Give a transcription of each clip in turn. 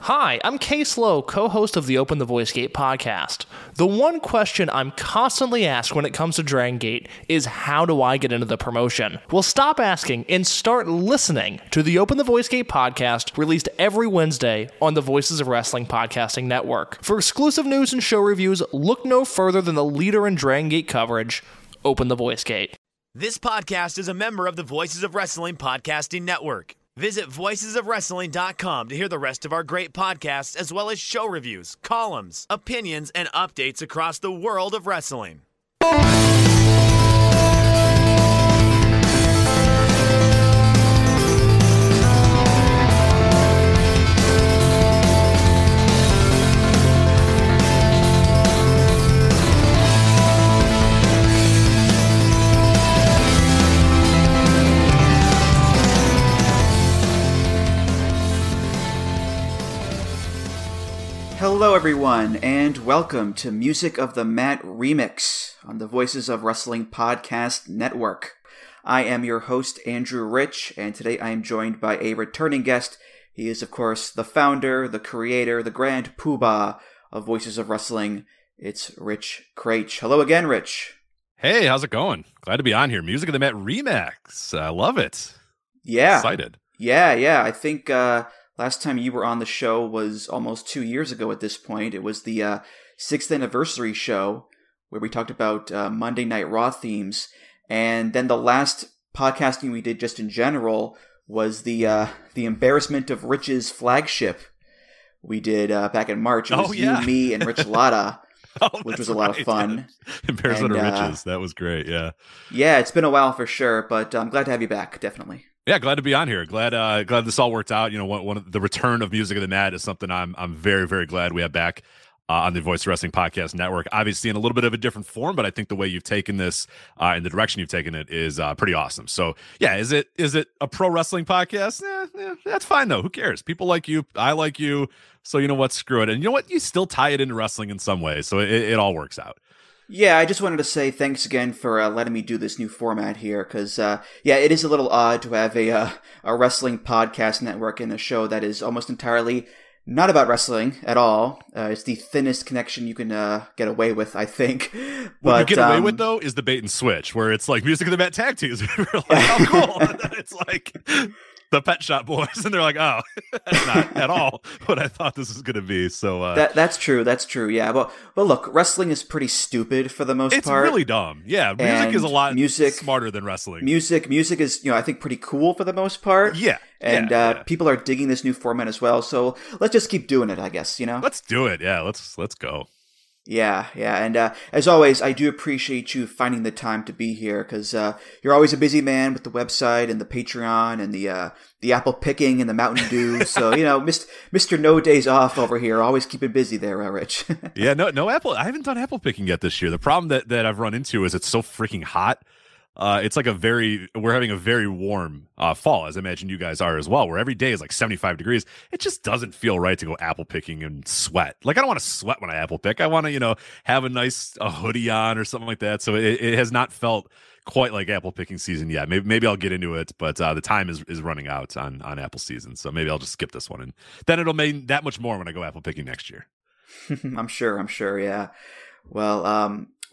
Hi, I'm Case Lowe, co-host of the Open the Voice Gate podcast. The one question I'm constantly asked when it comes to Dragon Gate is how do I get into the promotion? Well, stop asking and start listening to the Open the Voice Gate podcast, released every Wednesday on the Voices of Wrestling podcasting network. For exclusive news and show reviews, look no further than the leader in Dragon Gate coverage, Open the Voice Gate. This podcast is a member of the Voices of Wrestling podcasting network. Visit voicesofwrestling.com to hear the rest of our great podcasts, as well as show reviews, columns, opinions, and updates across the world of wrestling. Hello everyone, and welcome to Music of the Mat Remix on the Voices of Wrestling podcast network. I am your host, Andrew Rich, and today I am joined by a returning guest. He is, of course, the founder, the creator, the grand poobah of Voices of Wrestling. It's Rich Kraetsch. Hello again, Rich. Hey, how's it going? Glad to be on here. Music of the Mat Remix. I love it. Yeah. Excited. Yeah. I think last time you were on the show was almost 2 years ago at this point. It was the 6th anniversary show where we talked about Monday Night Raw themes. And then the last podcasting we did just in general was the embarrassment of Rich's flagship we did back in March. It was you, me, and Rich Latta, which was a lot of fun. Embarrassment of Rich's. That was great, yeah. Yeah, it's been a while for sure, but I'm glad to have you back, definitely. Yeah, glad to be on here. Glad this all worked out. You know, one of the return of Music of the Mat is something I'm very, very glad we have back on the Voice Wrestling Podcast Network. Obviously in a little bit of a different form, but I think the way you've taken this and the direction you've taken it is pretty awesome. So yeah, is it a pro wrestling podcast? That's fine though. Who cares? People like you. I like you. So you know what? Screw it. And you know what? You still tie it into wrestling in some way. So it all works out. Yeah, I just wanted to say thanks again for letting me do this new format here, because, it is a little odd to have a wrestling podcast network in a show that is almost entirely not about wrestling at all. It's the thinnest connection you can get away with, I think. What you get away with, though, is the bait and switch, where it's like Music of the Mat tag teams. We're like, oh, cool. And then it's like the Pet Shop Boys, and they're like, oh, that's not at all what I thought this was going to be. So that's true, yeah. But look, wrestling is pretty stupid for the most part. It's really dumb. Yeah, music is a lot smarter than wrestling. Music is, I think pretty cool for the most part. Yeah. And people are digging this new format as well. So let's just keep doing it, I guess, Let's do it. Yeah, let's go. Yeah. And as always, I do appreciate you finding the time to be here, because you're always a busy man with the website and the Patreon and the apple picking and the Mountain Dew. So, Mr. No Days Off over here, always keeping busy there, Rich. Yeah, no apple. I haven't done apple picking yet this year. The problem that I've run into is it's so freaking hot. It's like we're having a very warm fall, as I imagine you guys are as well, where every day is like 75 degrees. It just doesn't feel right to go apple picking and sweat. Like, I don't want to sweat when I apple pick. I want to, have a nice hoodie on or something like that. So it has not felt quite like apple picking season yet. Maybe I'll get into it, but the time is running out on apple season. So maybe I'll just skip this one, and then it'll mean that much more when I go apple picking next year. I'm sure. Yeah.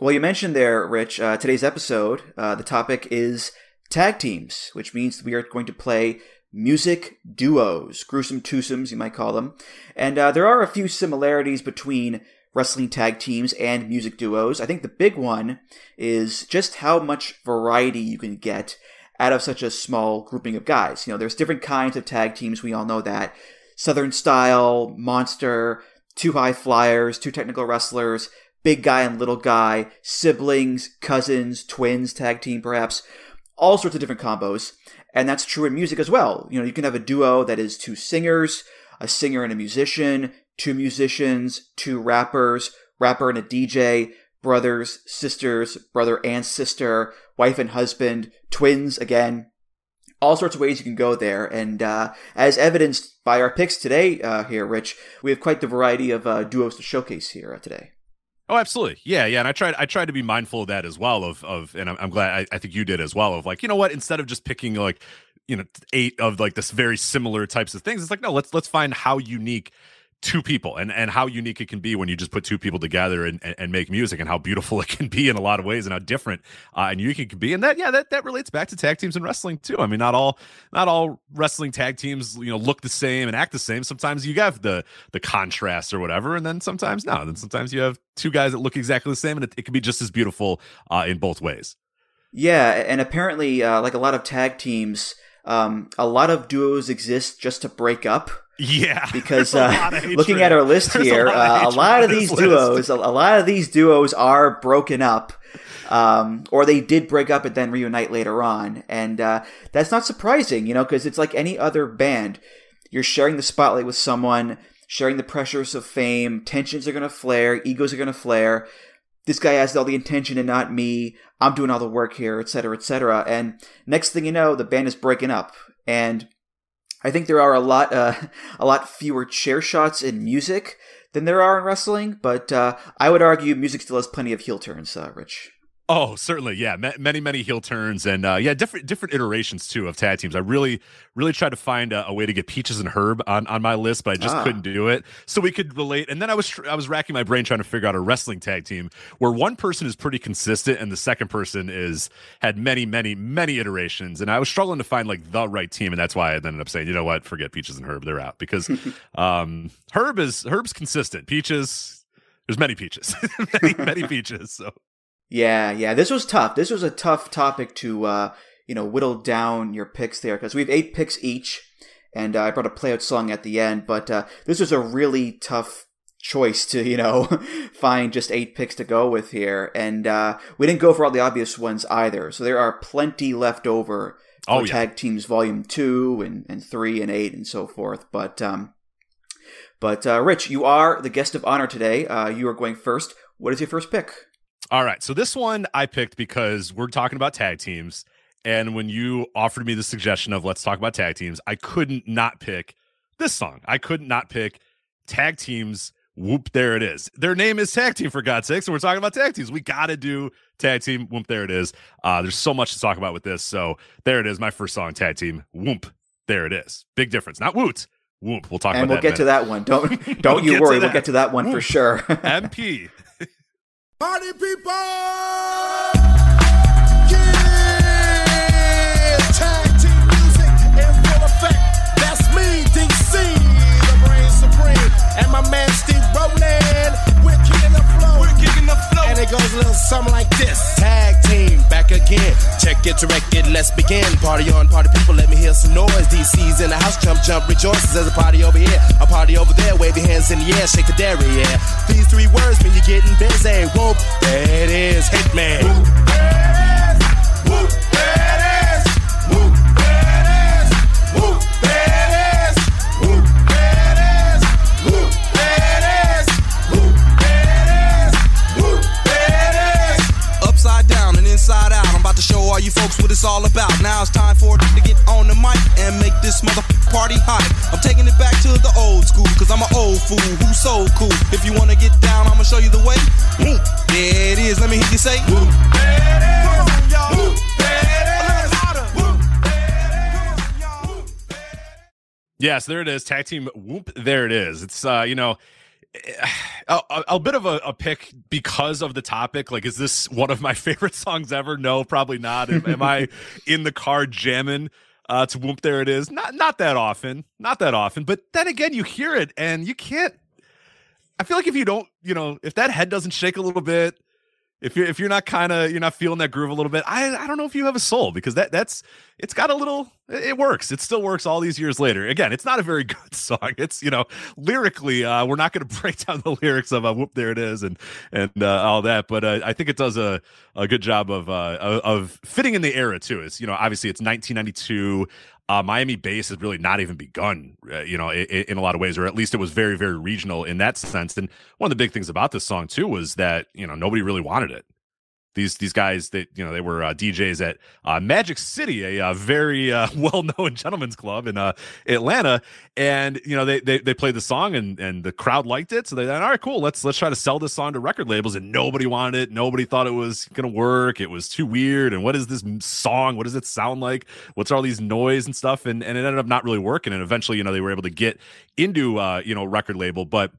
Well, you mentioned there, Rich, today's episode, the topic is tag teams, which means we are going to play music duos, gruesome twosomes, you might call them. And there are a few similarities between wrestling tag teams and music duos. I think the big one is just how much variety you can get out of such a small grouping of guys. There's different kinds of tag teams, we all know that. Southern Style, Monster, Two High Flyers, Two Technical Wrestlers, Big Guy and Little Guy, siblings, cousins, twins, tag team perhaps, all sorts of different combos. And that's true in music as well. You can have a duo that is two singers, a singer and a musician, two musicians, two rappers, rapper and a DJ, brothers, sisters, brother and sister, wife and husband, twins again. All sorts of ways you can go there. And as evidenced by our picks today here, Rich, we have quite the variety of duos to showcase here today. Oh, absolutely. Yeah. And I tried to be mindful of that as well and I'm glad I think you did as well, of like, you know what, instead of just picking like, 8 of like this very similar types of things, it's like, no, let's find how unique two people and how unique it can be when you just put two people together and make music, and how beautiful it can be in a lot of ways, and how different and unique it can be. And that relates back to tag teams in wrestling too. I mean, not all wrestling tag teams, look the same and act the same. Sometimes you have the contrast or whatever, and then sometimes no. Then sometimes you have two guys that look exactly the same, and it can be just as beautiful in both ways. Yeah, and apparently, like a lot of tag teams, a lot of duos exist just to break up. Yeah, because looking at our list here, a lot of these duos are broken up, or they did break up and then reunite later on, and that's not surprising, because it's like any other band. You're sharing the spotlight with someone, sharing the pressures of fame. Tensions are going to flare, egos are going to flare. This guy has all the intention and not me. I'm doing all the work here, etc., etc. And next thing you know, the band is breaking up, and I think there are a lot fewer chair shots in music than there are in wrestling, but I would argue music still has plenty of heel turns, Rich. Oh, certainly. Yeah. Many heel turns, and different iterations too of tag teams. I really tried to find a way to get Peaches and Herb on my list, but I just couldn't do it. So we could relate. And then I was racking my brain trying to figure out a wrestling tag team where one person is pretty consistent and the second person had many iterations. And I was struggling to find like the right team. And that's why I ended up saying, you know what, forget Peaches and Herb. They're out, because Herb's consistent. Peaches, there's many Peaches, many Peaches. So. Yeah. This was tough. This was a tough topic to, whittle down your picks there, because we have 8 picks each, and I brought a play-out song at the end, but this was a really tough choice to, find just 8 picks to go with here, and we didn't go for all the obvious ones either, so there are plenty left over for Tag Teams Volume 2 and 3 and 8 and so forth, but Rich, you are the guest of honor today. You are going first. What is your first pick? All right, so this one I picked because we're talking about tag teams, and when you offered me the suggestion of let's talk about tag teams, I couldn't not pick this song. I couldn't not pick Tag Teams, Whoop, There It Is. Their name is Tag Team, for God's sake, so we're talking about tag teams. We got to do Tag Team, Whoop, There It Is. There's so much to talk about with this, so there it is, my first song, Tag Team, Whoop, There It Is. Big difference, not Woot. Whoop, we'll talk about that. And we'll get to that one. Don't you worry, we'll get to that one Whoop. For sure. MP. Party people! Tag team music in full effect. That's me, DC, the brain supreme. And my man Steve Rowland. We're kicking the flow. And it goes a little something like this. Tag team, back again. Check it, direct it, let's begin. Party on, party people, let me hear some noise. DC's in the house, jump, rejoices. There's a party over here, a party over there. Wave your hands in the air, shake the dairy, yeah. These 3 words mean you're getting busy. Whoop, there it is, Hitman. Whoop, there it is. Whoop, there it is. Whoop, there it is. Whoop, there it is. Whoop, there it is. Whoop, there it is. Whoop, there it is. Whoop, there it is. Upside down and inside out, I'm about to show all you folks what it's all about. Now it's time for it to get on the mic and make this party hot. I'm taking it back to the old school, cause I'm an old fool who's so cool. If you wanna get down, I'ma show you the way. Whoop, there it is, let me hear you say whoop, there it is. Come on, y'all. Whoop, there it is. Whoop, there it is. Come on, y'all. Whoop, there it is. Yes, there it is. Tag Team, Whoop, there it is. It's a bit of a pick because of the topic. Like, is this one of my favorite songs ever? No, probably not. Am I in the car jamming to Whoop, There It Is? Not that often. But then again, you hear it and you can't. I feel like if you don't, if that head doesn't shake a little bit, if you're not you're not feeling that groove a little bit, I don't know if you have a soul, because it's got a little, it works. It still works all these years later. Again, it's not a very good song. It's, lyrically, we're not going to break down the lyrics of Whoop, There It Is and all that, but I think it does a good job of fitting in the era too. It's, obviously it's 1992. Miami bass has really not even begun, in a lot of ways, or at least it was very, very regional in that sense. And one of the big things about this song too was that, nobody really wanted it. these guys that they were DJs at Magic City, a very well-known gentleman's club in Atlanta, and they played the song and the crowd liked it, so they thought, all right, cool, let's try to sell this song to record labels, and nobody wanted it. Nobody thought it was gonna work. It was too weird. And what is this song? What does it sound like? What's all these noise and stuff? And it ended up not really working. And eventually, they were able to get into record label, but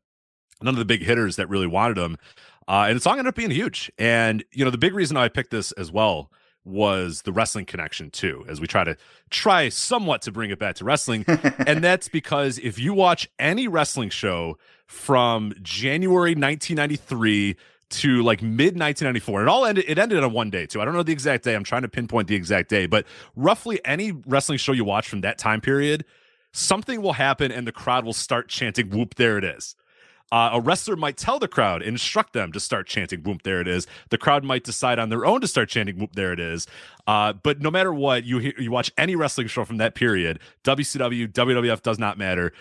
none of the big hitters that really wanted them. And the song ended up being huge. And the big reason I picked this as well was the wrestling connection too, as we try somewhat to bring it back to wrestling. And that's because if you watch any wrestling show from January 1993 to like mid 1994, it ended on one day too. I don't know the exact day. I'm trying to pinpoint the exact day, but roughly any wrestling show you watch from that time period, something will happen and the crowd will start chanting, "Whoop, there it is." A wrestler might tell the crowd, instruct them to start chanting, "Whoop, there it is." The crowd might decide on their own to start chanting, "Whoop, there it is." But no matter what, you watch any wrestling show from that period, WCW, WWF, does not matter.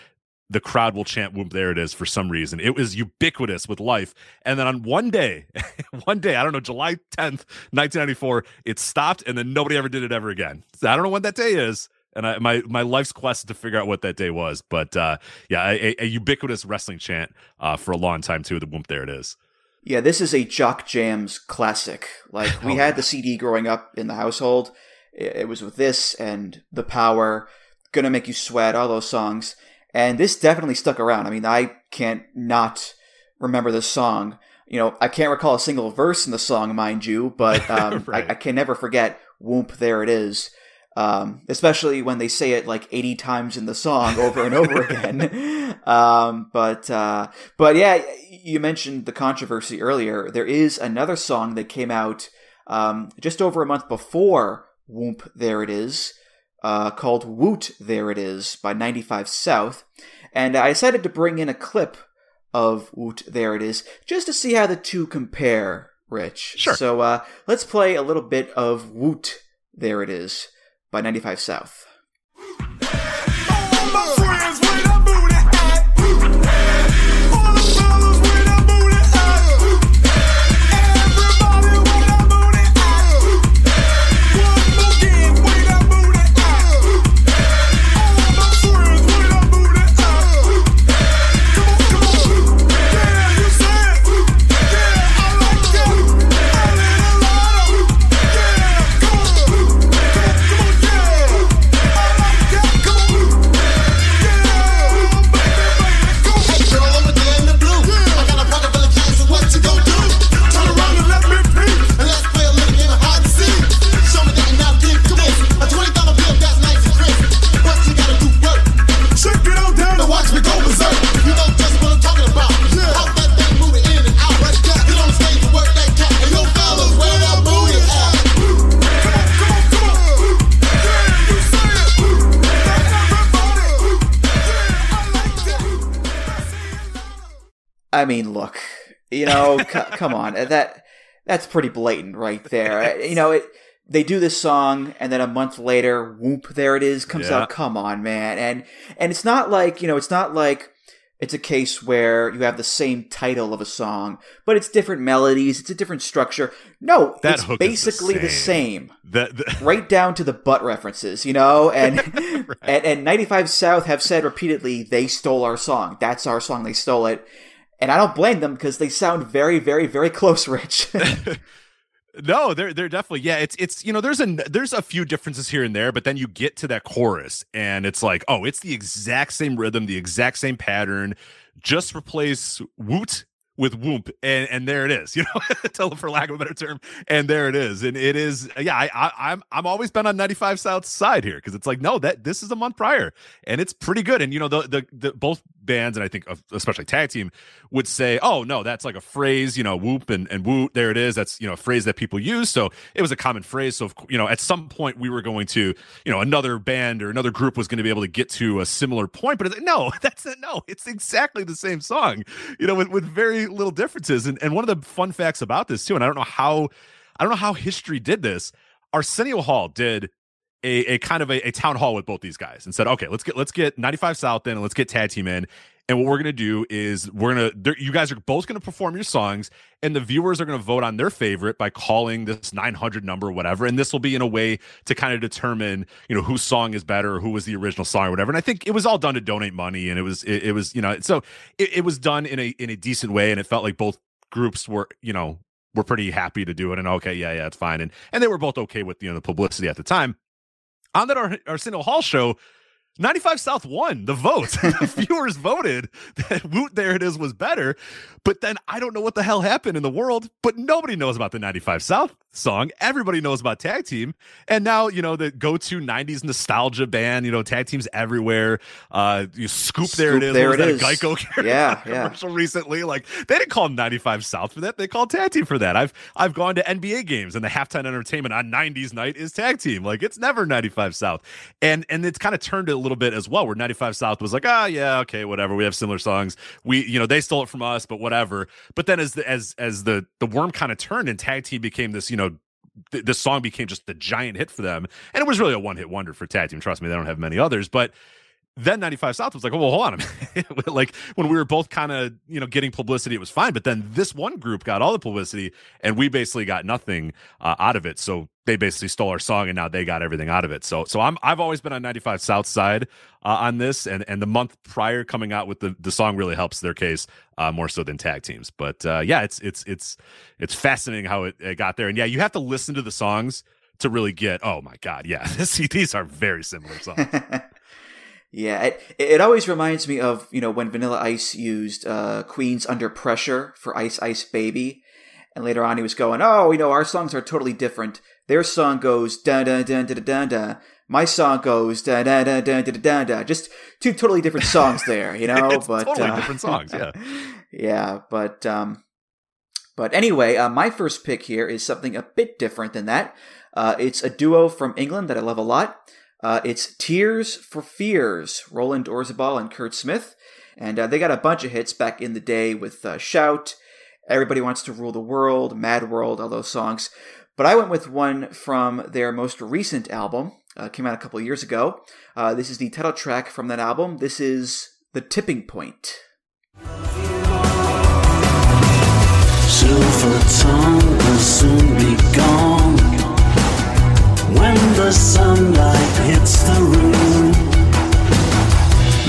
The crowd will chant, "Whoop, there it is," for some reason. It was ubiquitous with life. And then on one day, I don't know, July 10th, 1994, it stopped, and then nobody ever did it ever again. So I don't know what that day is. And my life's quest is to figure out what that day was. But a ubiquitous wrestling chant for a long time too. The "Whoop, there it is." Yeah, this is a Jock Jams classic. Like, we had the CD growing up in the household. It was with this and The Power, Gonna Make You Sweat, all those songs. And this definitely stuck around. I mean, I can't not remember this song. I can't recall a single verse in the song, mind you, but right. I can never forget "Whoop, there it is." Especially when they say it like 80 times in the song over and over again. But yeah, you mentioned the controversy earlier. There is another song that came out just over a month before "Whoop, there it is," called "Woot, There It Is" by 95 South. And I decided to bring in a clip of "Woot, There It Is" just to see how the two compare, Rich. Sure. So let's play a little bit of "Woot, There It Is" by 95 South. I mean, look, come on, that's pretty blatant right there. They do this song, and then a month later, "Whoop, there it is" comes out. Come on, man, and it's not like it's a case where you have the same title of a song, but it's different melodies, it's a different structure. No, it's basically the same. Right down to the butt references, and right. and 95 South have said repeatedly, they stole our song. That's our song. They stole it. And I don't blame them because they sound very, very, very close, Rich. No, they're definitely, yeah. It's there's a few differences here and there, but then you get to that chorus and it's like, oh, it's the exact same rhythm, the exact same pattern. Just replace "woot" with "whoop," and there it is, for lack of a better term, and there it is, and it is, I'm always been on 95 South's side here because it's like, no, this is a month prior, and it's pretty good, and the both bands, and I think especially tag team, would say, oh no, that's like a phrase, "whoop" and "woot, there it is." That's a phrase that people use, so it was a common phrase. So at some point we were going to, another band or another group was going to be able to get to a similar point, but it's like, no, it's exactly the same song, with very little differences. And one of the fun facts about this too, and I don't know how history did this. Arsenio Hall did a kind of a town hall with both these guys and said, okay, let's get 95 South in and let's get tag team in. And what we're going to do is you guys are both going to perform your songs, and the viewers are going to vote on their favorite by calling this 900 number or whatever. And this will be in a way to kind of determine, whose song is better or who was the original song or whatever. And I think it was all done to donate money, and it was so it was done in a decent way, and it felt like both groups were pretty happy to do it. And okay, yeah, it's fine. And they were both okay with the publicity at the time. On that Arsenio Hall show, 95 South won the vote. The viewers voted that Woot There It Is was better. But then I don't know what the hell happened in the world, but nobody knows about the 95 South song. Everybody knows about Tag Team. And now, the go-to 90s nostalgia band, tag teams everywhere. Scoop There It Is. There it is. Geico commercial recently. Like, they didn't call 95 South for that. They called Tag Team for that. I've gone to NBA games, and the halftime entertainment on 90s night is Tag Team. Like, it's never 95 South. And it's kind of turned a little bit as well, where 95 South was like, yeah, okay, whatever. We have similar songs. They stole it from us, but whatever. But then as the worm kind of turned and Tag Team became this, this song became just a giant hit for them. And it was really a one-hit wonder for Tag Team. Trust me, they don't have many others. But then 95 South was like, well, hold on a minute. Like, when we were both kind of, getting publicity, it was fine. But then this one group got all the publicity, and we basically got nothing out of it. So they basically stole our song, and now they got everything out of it. So I've always been on 95 South side on this, and the month prior coming out with the song really helps their case more so than Tag Teams. But yeah, it's fascinating how it got there. And yeah, you have to listen to the songs to really get, oh my God, yeah, these are very similar songs. Yeah, it always reminds me of, when Vanilla Ice used Queen's Under Pressure for Ice Ice Baby. And later on he was going, our songs are totally different. Their song goes da-da-da-da-da-da-da. My song goes da-da-da-da-da-da-da. Just two totally different songs there, It's totally different songs, yeah. Yeah, but anyway, my first pick here is something a bit different than that. It's a duo from England that I love a lot. It's Tears for Fears, Roland Orzabal and Kurt Smith. And they got a bunch of hits back in the day with Shout, Everybody Wants to Rule the World, Mad World, all those songs. But I went with one from their most recent album. Came out a couple of years ago. This is the title track from that album. This is The Tipping Point. Silver tongue will soon be gone when the sunlight hits the room.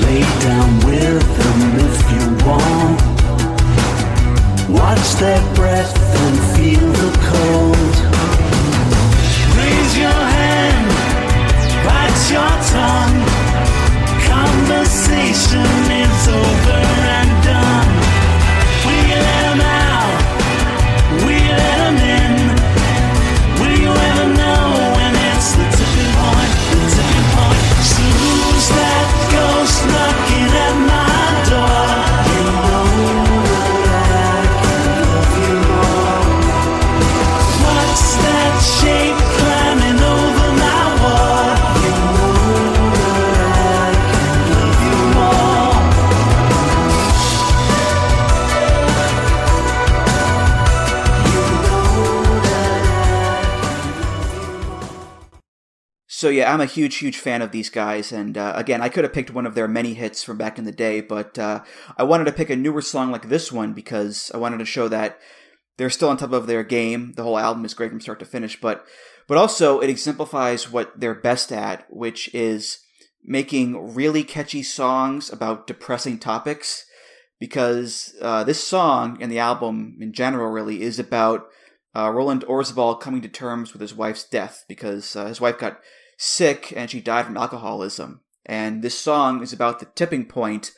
Lay down with them if you want. Watch their breath and feel the cold. Raise your hand, bite your tongue. Conversation is over and done. We let them out, we let them in. Will you ever know when it's the tipping point, the tipping point? So who's that ghost knocking at my door? You know that I can love you more. What's that shape climbing over my wall? You know that I can love you more. You know that I can love you more. So yeah, I'm a huge fan of these guys, and again, I could have picked one of their many hits from back in the day, but I wanted to pick a newer song like this one because I wanted to show that they're still on top of their game. The whole album is great from start to finish, but also it exemplifies what they're best at, which is making really catchy songs about depressing topics, because this song and the album in general really is about Roland Orzabal coming to terms with his wife's death, because his wife got sick and she died from alcoholism. And this song is about the tipping point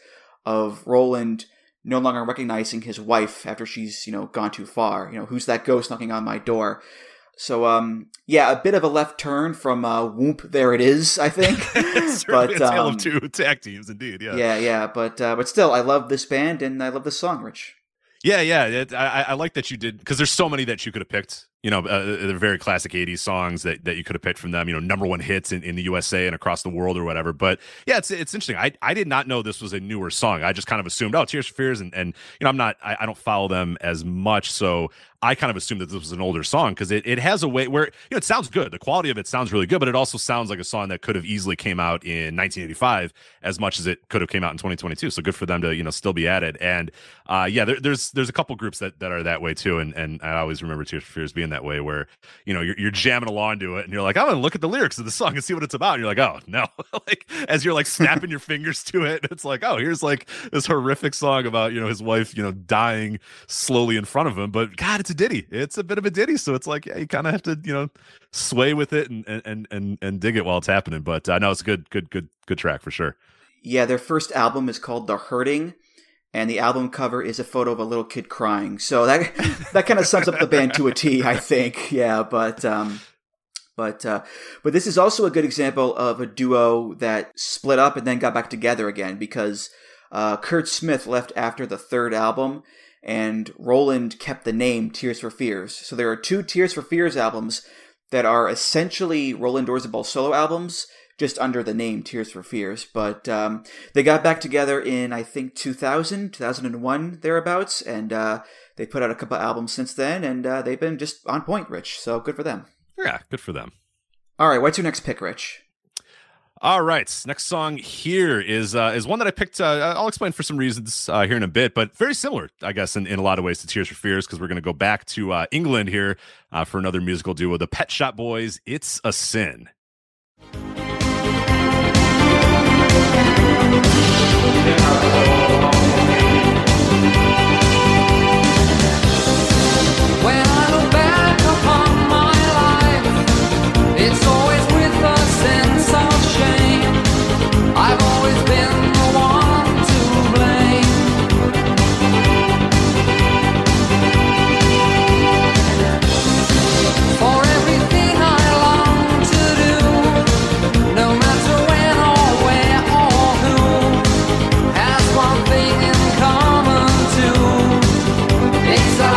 of Roland no longer recognizing his wife after she's, gone too far. Who's that ghost knocking on my door? So, yeah, a bit of a left turn from Whoop, There It Is, I think. It's certainly a tale of two tag teams, indeed, yeah. Yeah, but still, I love this band and I love this song, Rich. Yeah, I like that you did, because there's so many that you could have picked, they're very classic 80s songs that you could have picked from them, number one hits in the USA and across the world or whatever. But yeah, it's interesting. I did not know this was a newer song. I just kind of assumed, oh, Tears for Fears. And I don't follow them as much. So I kind of assumed that this was an older song because it has a way where, it sounds good. The quality of it sounds really good, but it also sounds like a song that could have easily came out in 1985 as much as it could have came out in 2022. So good for them to, still be at it. And there's a couple groups that are that way too. And I always remember Tears for Fears being that way where, you're jamming along to it and you're like, I'm going to look at the lyrics of the song and see what it's about. And you're like, oh no, like as you're like snapping your fingers to it, it's like, oh, here's like this horrific song about, his wife, dying slowly in front of him. But God, it's a ditty. It's a bit of a ditty. So it's like, yeah, you kind of have to, sway with it and dig it while it's happening. But no, it's a good track for sure. Yeah, their first album is called The Hurting, and the album cover is a photo of a little kid crying. So that kind of sums up the band to a T, I think. Yeah, but this is also a good example of a duo that split up and then got back together again because Kurt Smith left after the third album, and Roland kept the name Tears for Fears. So there are two Tears for Fears albums that are essentially Roland Orzabal solo albums, just under the name Tears for Fears. But they got back together in, I think, 2001, thereabouts, and they put out a couple albums since then, and they've been just on point, Rich. So good for them. Yeah, good for them. All right, what's your next pick, Rich? All right, next song here is one that I picked. I'll explain for some reasons here in a bit, but very similar, I guess, in a lot of ways to Tears for Fears, because we're going to go back to England here for another musical duo, the Pet Shop Boys. It's a Sin. When I look back upon my life, it's always with a sense of shame. I've always been the one to blame. For everything I long to do, no matter when or where or who, has one thing in common too. It's a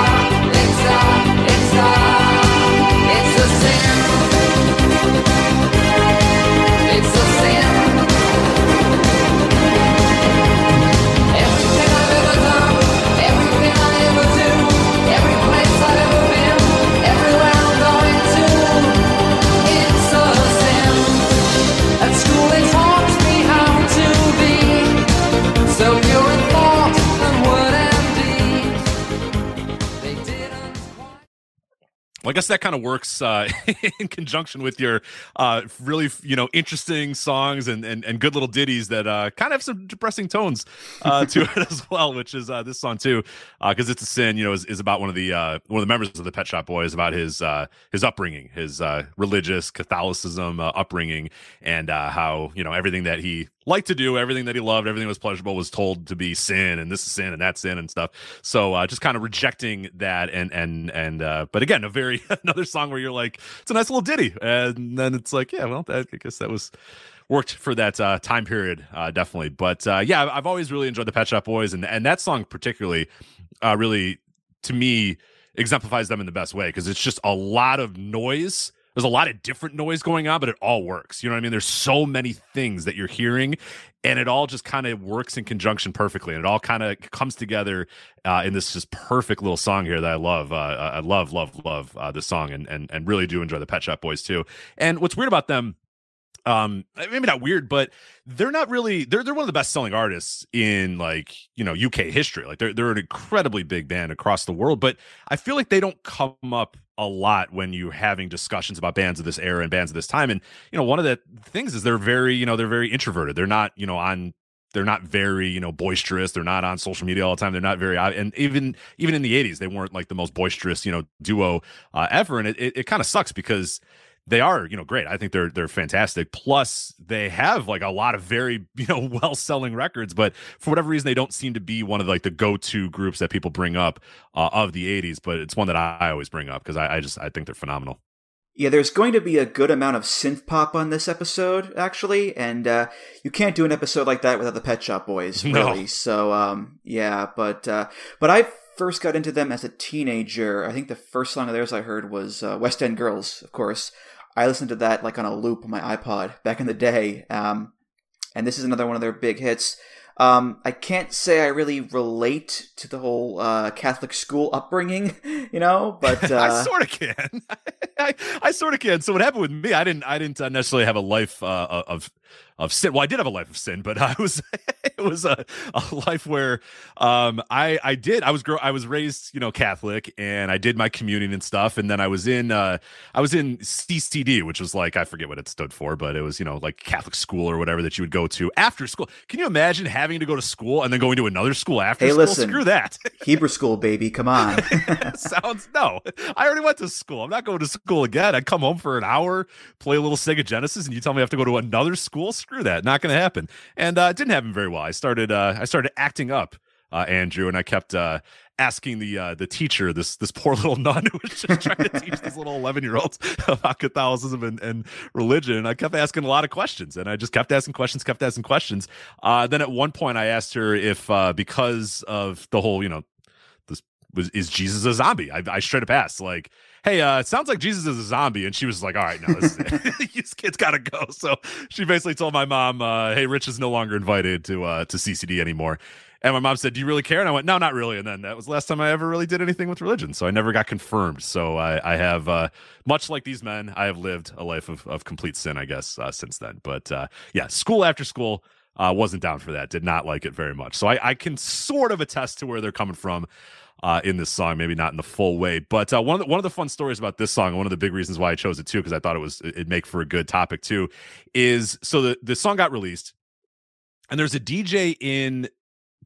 sin. It's a sin. Everything I've ever done, everything I ever do, every place I've ever been, everywhere I'm going to, it's a sin. At school they taught me how to be so pure in thought and word and deed. They didn't quite. Well, I guess that kind of works in conjunction with your really, interesting songs and good little ditties that kind of have some depressing tones to it as well, which is this song too, because It's a Sin, is about one of the members of the Pet Shop Boys, about his upbringing, his religious Catholicism upbringing, and how everything that he liked to do, everything that he loved, everything that was pleasurable was told to be sin, and this is sin and that's sin and stuff. So just kind of rejecting that and but again, another song where you're like, it's a nice little ditty, and then it's like, yeah, well, I guess that was worked for that time period, definitely. But yeah, I've always really enjoyed the Pet Shop Boys, and that song particularly really, to me, exemplifies them in the best way, because it's just a lot of noise. There's a lot of different noise going on, but it all works. You know what I mean? There's so many things that you're hearing, and it all just kind of works in conjunction perfectly. And it all kind of comes together in this just perfect little song here that I love. I love this song, and really do enjoy the Pet Shop Boys too. And what's weird about them, maybe not weird, but they're not really, they're one of the best selling artists in UK history. Like they're an incredibly big band across the world, but I feel like they don't come up a lot when you're having discussions about bands of this era and bands of this time. And one of the things is they're very introverted. They're not they're not very boisterous. They're not on social media all the time. They're not very, and even in the 80s they weren't like the most boisterous duo ever. And it kind of sucks, because they are, great. I think they're fantastic. Plus, they have like a lot of very, well-selling records, but for whatever reason, they don't seem to be one of like the go-to groups that people bring up of the 80s. But it's one that I always bring up because I think they're phenomenal. Yeah, there's going to be a good amount of synth pop on this episode, actually, and you can't do an episode like that without the Pet Shop Boys, really. No. So, yeah, but I first got into them as a teenager. I think the first song of theirs I heard was West End Girls, of course. I listened to that like on a loop on my iPod back in the day. And this is another one of their big hits. I can't say I really relate to the whole Catholic school upbringing, but I sort of can. I sort of can. So what happened with me? I didn't necessarily have a life of sin. Well, I did have a life of sin, but it was a life where I was raised Catholic, and I did my communion and stuff, and then I was in CCD, which was like, I forget what it stood for, but it was like Catholic school or whatever that you would go to after school. Can you imagine having to go to school and then going to another school after school? Listen, screw that. Hebrew school, baby, come on. No, I already went to school. I'm not going to school again. I come home for an hour, play a little Sega Genesis, and you tell me I have to go to another school? Screw that. Not going to happen. And it didn't happen very well. I started acting up, Andrew, and I kept asking the teacher, this poor little nun who was just trying to teach this little 11-year-old about Catholicism and religion. And I kept asking a lot of questions, and I just kept asking questions. Then at one point I asked her if this is Jesus a zombie? I straight up asked, like, hey, it sounds like Jesus is a zombie. And she was like, all right, no, this kid's got to go. So she basically told my mom, hey, Rich is no longer invited to CCD anymore. And my mom said, do you really care? And I went, no, not really. And then that was the last time I ever really did anything with religion. So I never got confirmed. So I have, much like these men, I have lived a life of complete sin, I guess, since then. But yeah, school after school, wasn't down for that. Did not like it very much. So I can sort of attest to where they're coming from in this song, maybe not in the full way. But one of the fun stories about this song, and one of the big reasons why I chose it too, because I thought it'd make for a good topic too, is so the song got released, and there's a DJ in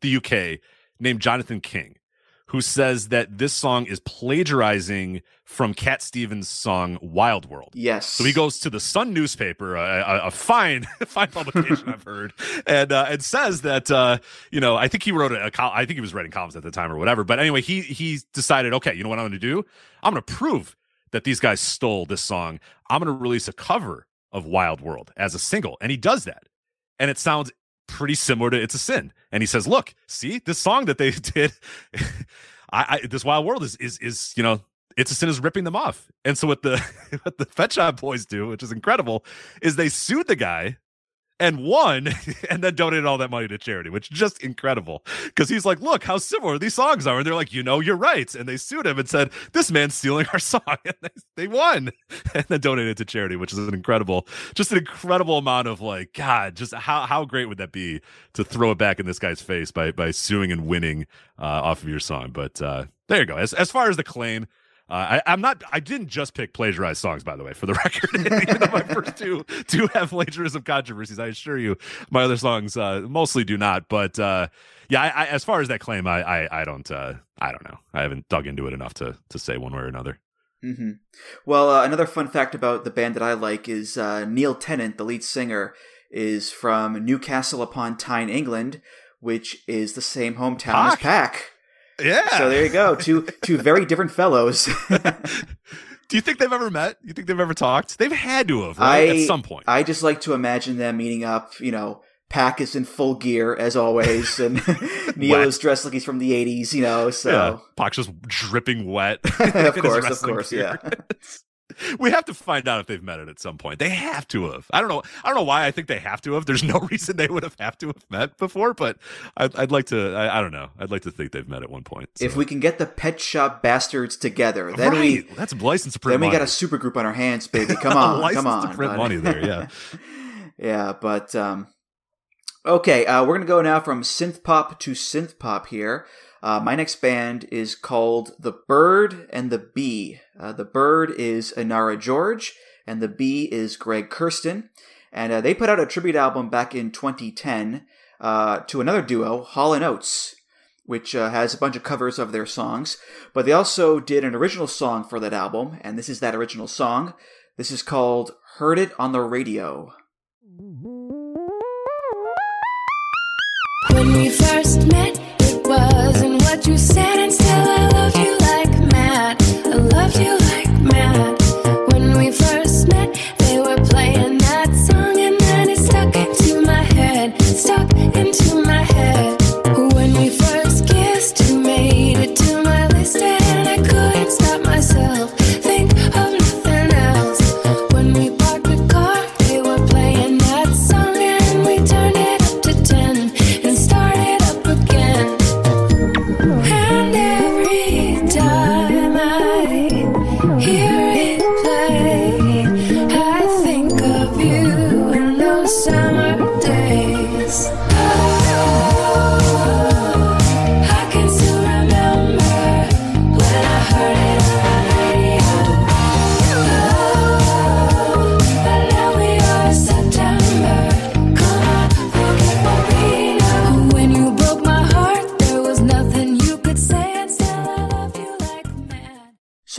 the UK named Jonathan King, who says that this song is plagiarizing from Cat Stevens' song Wild World. Yes. So he goes to the Sun newspaper, a fine publication I've heard, and says that I think he wrote I think he was writing columns at the time or whatever. But anyway, he decided, okay, you know what I'm going to do? I'm going to prove that these guys stole this song. I'm going to release a cover of Wild World as a single, and he does that, and it sounds pretty similar to It's a Sin. And he says, look, see this song that they did. This Wild World is It's a Sin is ripping them off. And so what the Pet Shop Boys do, which is incredible, is they sued the guy and won, and then donated all that money to charity, which is just incredible. Because he's like, look how similar these songs are. And they're like, you're right. And they sued him and said, this man's stealing our song. And they won and then donated to charity, which is an incredible amount of like, God, just how great would that be to throw it back in this guy's face by suing and winning off of your song. But there you go. As far as the claim, I didn't just pick plagiarized songs, by the way, for the record. Even though my first two have plagiarism controversies, I assure you, my other songs mostly do not. But yeah, as far as that claim, I don't know. I haven't dug into it enough to say one way or another. Mm-hmm. Well, another fun fact about the band that I like is Neil Tennant, the lead singer, is from Newcastle upon Tyne, England, which is the same hometown as Pac. Yeah. So there you go. Two very different fellows. Do you think they've ever met? You think they've ever talked? They've had to have, right? At some point. I just like to imagine them meeting up. Pac is in full gear as always, and Neil is dressed like he's from the 80s. So yeah. Pac's just dripping wet. Of course, yeah. We have to find out if they've met it at some point. They have to have. I don't know why I think they have to have. There's no reason they would have to have met before, but I'd like to. I don't know. I'd like to think they've met at one point. So. If we can get the Pet Shop Bastards together, then that's license to print money. Then we got a supergroup on our hands, baby. Come on, license to print money there. Yeah, yeah. But okay, we're gonna go now from synth pop to synth pop here. My next band is called The Bird and the Bee. The Bird is Inara George, and the Bee is Greg Kurstin. And they put out a tribute album back in 2010 to another duo, Hall & Oates, which has a bunch of covers of their songs. But they also did an original song for that album, and this is that original song. This is called Heard It on the Radio. When we first met, it wasn't what you said, and still I love you like mad. I loved you like mad. When we first met, they were playing that song, and then it stuck into my head, stuck into my head. When we first kissed, you made it to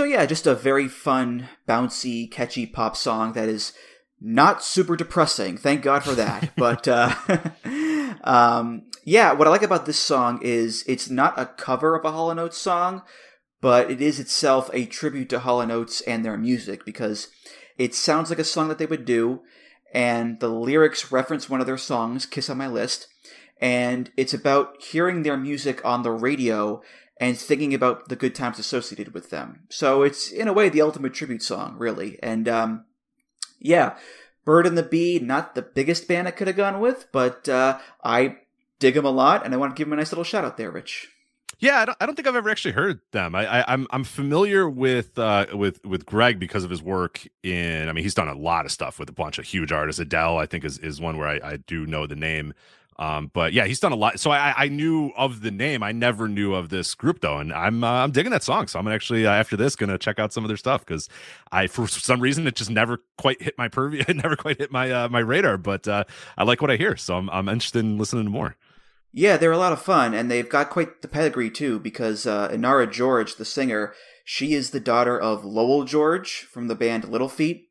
So yeah, just a very fun, bouncy, catchy pop song that is not super depressing. Thank God for that. But yeah, what I like about this song is it's not a cover of a Hall & Oates song, but it is itself a tribute to Hall & Oates and their music, because it sounds like a song that they would do, and the lyrics reference one of their songs, Kiss on My List, and it's about hearing their music on the radio and thinking about the good times associated with them. So it's, in a way, the ultimate tribute song, really. And yeah, Bird and the Bee, not the biggest band I could have gone with, but I dig them a lot, and I want to give them a nice little shout out there, Rich. Yeah, I don't think I've ever actually heard them. I'm familiar with Greg because of his work in. I mean, he's done a lot of stuff with a bunch of huge artists. Adele, I think, is one where I do know the name. But yeah, he's done a lot. So I knew of the name. I never knew of this group though, and I'm digging that song. So I'm actually after this gonna check out some of their stuff, because for some reason it just never quite hit my purview. It never quite hit my my radar. But I like what I hear, so I'm interested in listening to more. Yeah, they're a lot of fun, and they've got quite the pedigree, too, because Inara George, the singer, she is the daughter of Lowell George from the band Little Feat.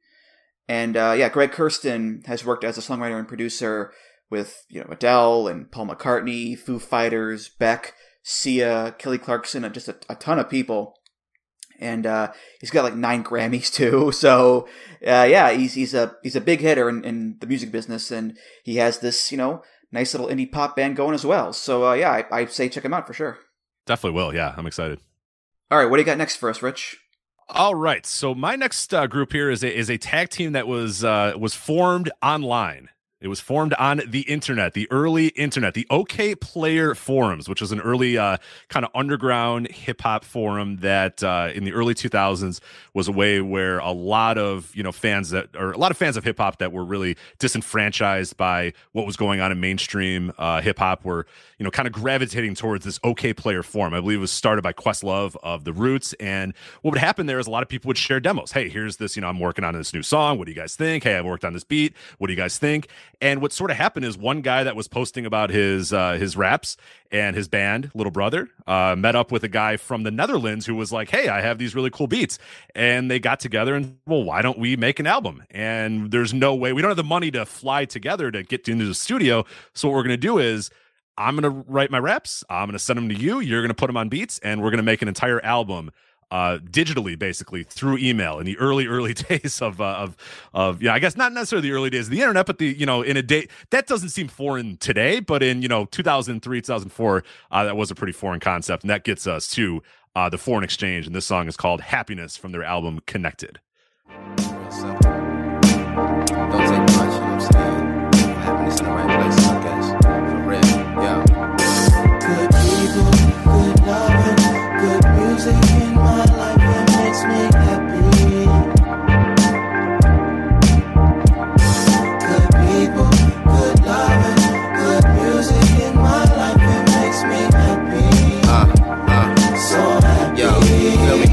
And yeah, Greg Kurstin has worked as a songwriter and producer with, Adele and Paul McCartney, Foo Fighters, Beck, Sia, Kelly Clarkson, and just a ton of people. And he's got like 9 Grammys, too. So yeah, he's a big hitter in the music business, and he has this, nice little indie pop band going as well. So yeah, I say check him out for sure. Definitely will. Yeah, I'm excited. All right, what do you got next for us, Rich? All right, so my next group here is a tag team that was formed online. It was formed on the internet, the early internet, the OK Player forums, which was an early kind of underground hip hop forum that in the early 2000s was a way where a lot of fans of hip hop that were really disenfranchised by what was going on in mainstream hip hop were kind of gravitating towards this OK Player forum. I believe it was started by Questlove of The Roots, and what would happen there is a lot of people would share demos. Hey, here's this, I'm working on this new song. What do you guys think? Hey, I've worked on this beat. What do you guys think? And what sort of happened is one guy that was posting about his raps and his band, Little Brother, met up with a guy from the Netherlands who was like, hey, I have these really cool beats. And they got together and, well, why don't we make an album? And there's no way, we don't have the money to fly together to get into the studio. So what we're going to do is, I'm going to write my raps. I'm going to send them to you. You're going to put them on beats, and we're going to make an entire album digitally, basically through email in the early days of I guess not necessarily the early days of the internet, but in a day that doesn't seem foreign today, but in 2003, 2004, that was a pretty foreign concept, and that gets us to the Foreign Exchange, and this song is called Happiness from their album Connected. Don't take much, I'm saying? Happiness in the right place, I guess. For real, yeah. Good people, good loving, good music in my life that makes me happy. Good people, good loving, good music in my life that makes me happy. So happy. Yo, you feel me?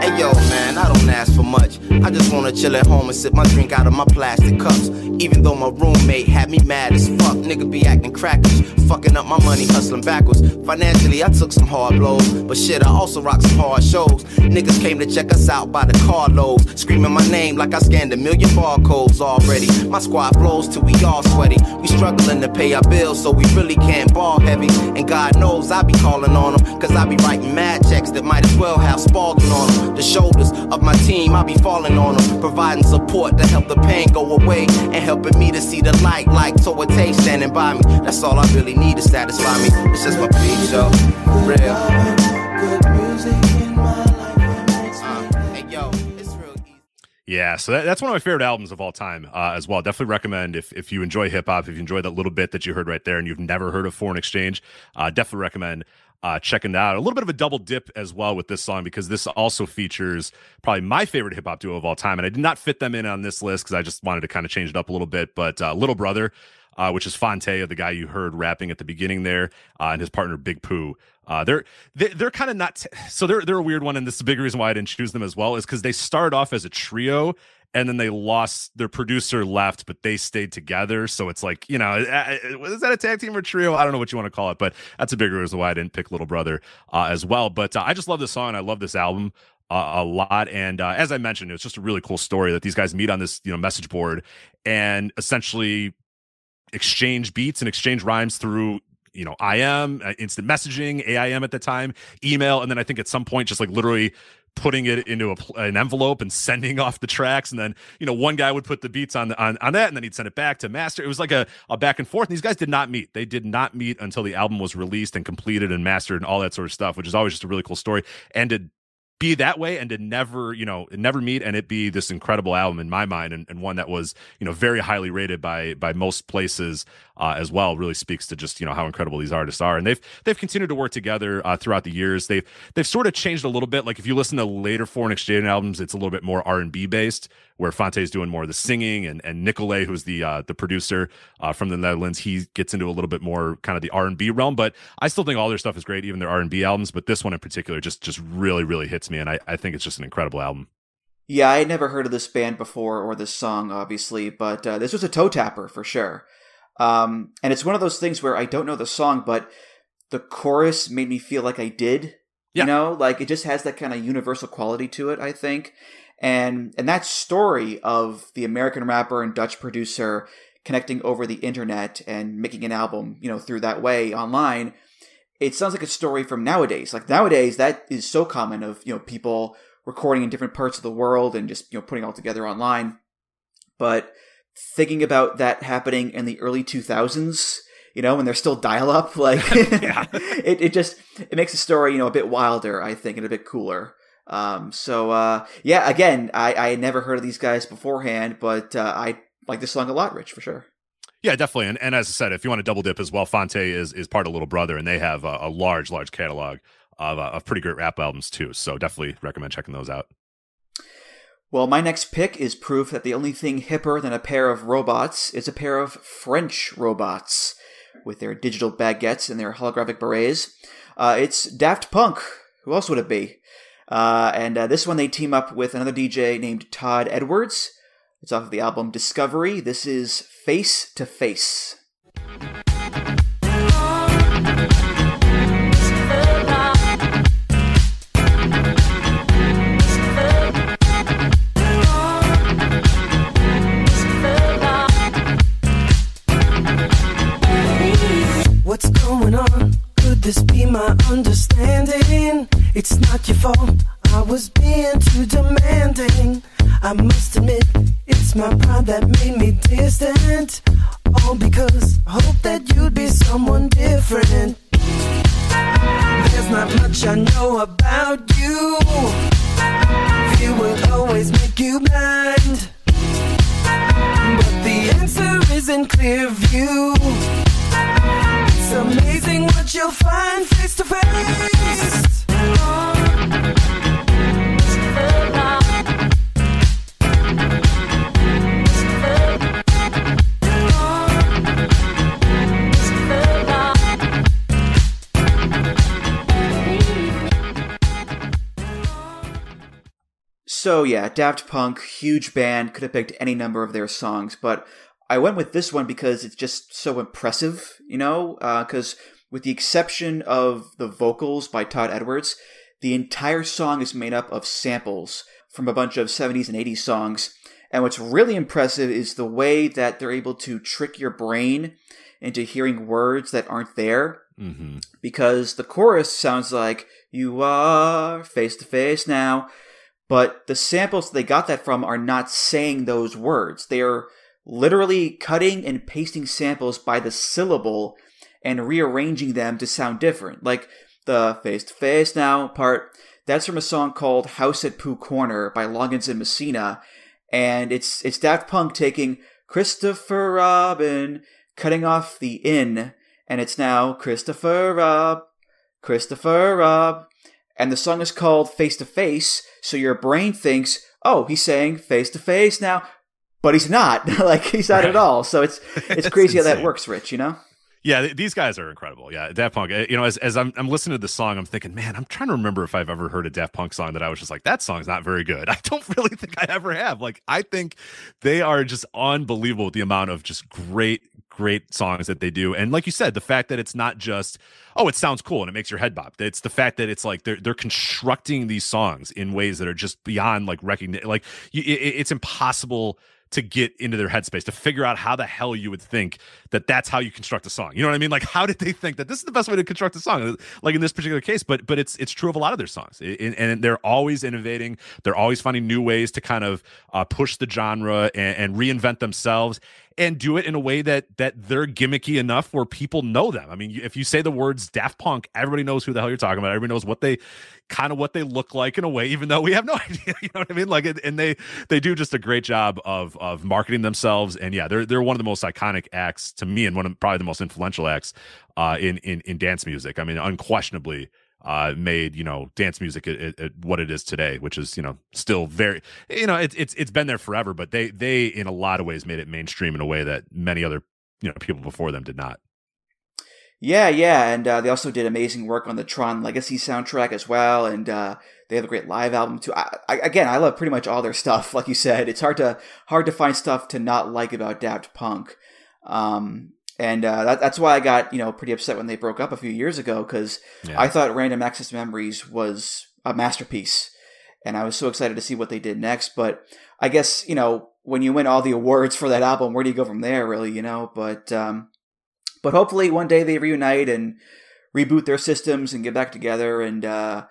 Hey yo, man, I don't ask for much. I just wanna chill at home and sip my drink out of my plastic cups. Even though my roommate had me mad as fuck, nigga be acting crackish, fucking up my money, hustling backwards. Financially, I took some hard blows, but shit, I also rocked some hard shows. Niggas came to check us out by the carloads, screaming my name like I scanned 1 million barcodes already. My squad flows till we all sweaty. We struggling to pay our bills, so we really can't ball heavy. And God knows I be calling on them, cause I be writing mad checks that might as well have Spalding on them. The shoulders of my team, I be falling on them, providing support to help the pain go away, and helping me to see the light like Toate standing by me. That's all I really need to satisfy me. It's just my beat, yo. Real. Good music in my life that makes me. Hey, yo, it's real easy. Yeah, so that's one of my favorite albums of all time as well. Definitely recommend if you enjoy hip hop, if you enjoy that little bit that you heard right there and you've never heard of Foreign Exchange, definitely recommend checking it out. A little bit of a double dip as well with this song, because this also features probably my favorite hip hop duo of all time. And I did not fit them in on this list because I just wanted to kind of change it up a little bit. But Little Brother, which is Fonte, the guy you heard rapping at the beginning there, and his partner Big Pooh. They're kind of not so they're a weird one, and this is the big reason why I didn't choose them as well, is because they started off as a trio, and then they lost their producer, left, but they stayed together. So it's like, is that a tag team or trio? I don't know what you want to call it, but that's a big reason why I didn't pick Little Brother as well. But I just love this song. I love this album. a lot. And as I mentioned, it's just a really cool story that these guys meet on this message board and essentially exchange beats and exchange rhymes through IM, instant messaging, AIM at the time, email, and then I think at some point just like literally putting it into an envelope and sending off the tracks. And then one guy would put the beats on that, and then he'd send it back to master. It was like a back and forth. And these guys did not meet. They did not meet until the album was released and completed and mastered and all that sort of stuff, which is always just a really cool story. And to be that way and to never meet and it be this incredible album in my mind, and one that was very highly rated by most places as well, really speaks to just how incredible these artists are. And they've continued to work together throughout the years. They've sort of changed a little bit. Like if you listen to later Foreign Exchange albums, it's a little bit more R&B based, where Fonte's doing more of the singing, and Nicolay, who's the producer from the Netherlands, he gets into a little bit more kind of the R&B realm. But I still think all their stuff is great, even their R&B albums. But this one in particular just really, really hits me, and I think it's just an incredible album. Yeah, I had never heard of this band before, or this song, obviously, but this was a toe tapper for sure. And it's one of those things where I don't know the song, but the chorus made me feel like I did. Yeah. Like it just has that kind of universal quality to it, I think. And that story of the American rapper and Dutch producer connecting over the internet and making an album, through that way online, it sounds like a story from nowadays. Like nowadays, that is so common of, people recording in different parts of the world and just, putting it all together online. But thinking about that happening in the early 2000s, when there's still dial-up, like it makes the story, a bit wilder, I think, and a bit cooler. Again, I had never heard of these guys beforehand, but I like this song a lot, Rich, for sure. Yeah, definitely. And as I said, if you want to double dip as well, Fonte is part of Little Brother, and they have a large catalog of pretty great rap albums too. So definitely recommend checking those out. Well, my next pick is proof that the only thing hipper than a pair of robots is a pair of French robots with their digital baguettes and their holographic berets. It's Daft Punk. Who else would it be? And this one they team up with another DJ named Todd Edwards. It's off of the album Discovery. This is Face to Face. What's going on? Could this be my understanding? It's not your fault, I was being too demanding. I must admit, it's my pride that made me distant. All because I hope that you'd be someone different. There's not much I know about you. Fear will always make you blind. But the answer is in clear view. It's amazing what you'll find face to face. So yeah, Daft Punk, huge band, could have picked any number of their songs, but I went with this one because it's just so impressive, because with the exception of the vocals by Todd Edwards, the entire song is made up of samples from a bunch of 70s and 80s songs. And what's really impressive is the way that they're able to trick your brain into hearing words that aren't there. Mm-hmm. Because the chorus sounds like, you are face to face now. But the samples they got that from are not saying those words. They are literally cutting and pasting samples by the syllable and rearranging them to sound different. Like the face to face now part, that's from a song called House at Pooh Corner by Loggins and Messina. And it's Daft Punk taking Christopher Robin, cutting off the in, and it's now Christopher Rob. And the song is called Face to Face, so your brain thinks, oh, he's saying face to face now. But he's not. Like, he's not at all. So it's crazy how that works, Rich, Yeah, these guys are incredible. Yeah, Daft Punk. As I'm listening to the song, I'm thinking, man, I'm trying to remember if I've ever heard a Daft Punk song that I was just like, that song's not very good. I don't really think I ever have. Like, I think they are just unbelievable with the amount of just great great songs that they do. And like you said, the fact that it's not just, oh, it sounds cool and it makes your head bop. It's the fact that it's like they're constructing these songs in ways that are just beyond like recognition. Like it's impossible to get into their headspace, to figure out how the hell you would think that that's how you construct a song. You know what I mean? Like, how did they think that this is the best way to construct a song? Like in this particular case, but it's true of a lot of their songs. And they're always innovating. They're always finding new ways to kind of push the genre and reinvent themselves and do it in a way that they're gimmicky enough where people know them. I mean, if you say the words Daft Punk, everybody knows who the hell you're talking about. Everybody knows what they look like in a way, even though we have no idea. You know what I mean? Like, and they do just a great job of marketing themselves. And yeah, they're one of the most iconic acts to me, and one of probably the most influential acts in dance music. I mean, unquestionably made, you know, dance music what it is today, which is, you know, still very, you know, it's been there forever, but they in a lot of ways made it mainstream in a way that many other, you know, people before them did not. Yeah, and they also did amazing work on the Tron Legacy soundtrack as well, and they have a great live album too. I love pretty much all their stuff. Like you said, it's hard to find stuff to not like about Daft Punk, and that's why I got, you know, pretty upset when they broke up a few years ago, because I thought Random Access Memories was a masterpiece, and I was so excited to see what they did next. But I guess, you know, when you win all the awards for that album, where do you go from there, really? You know, But hopefully one day they reunite and reboot their systems and get back together. And I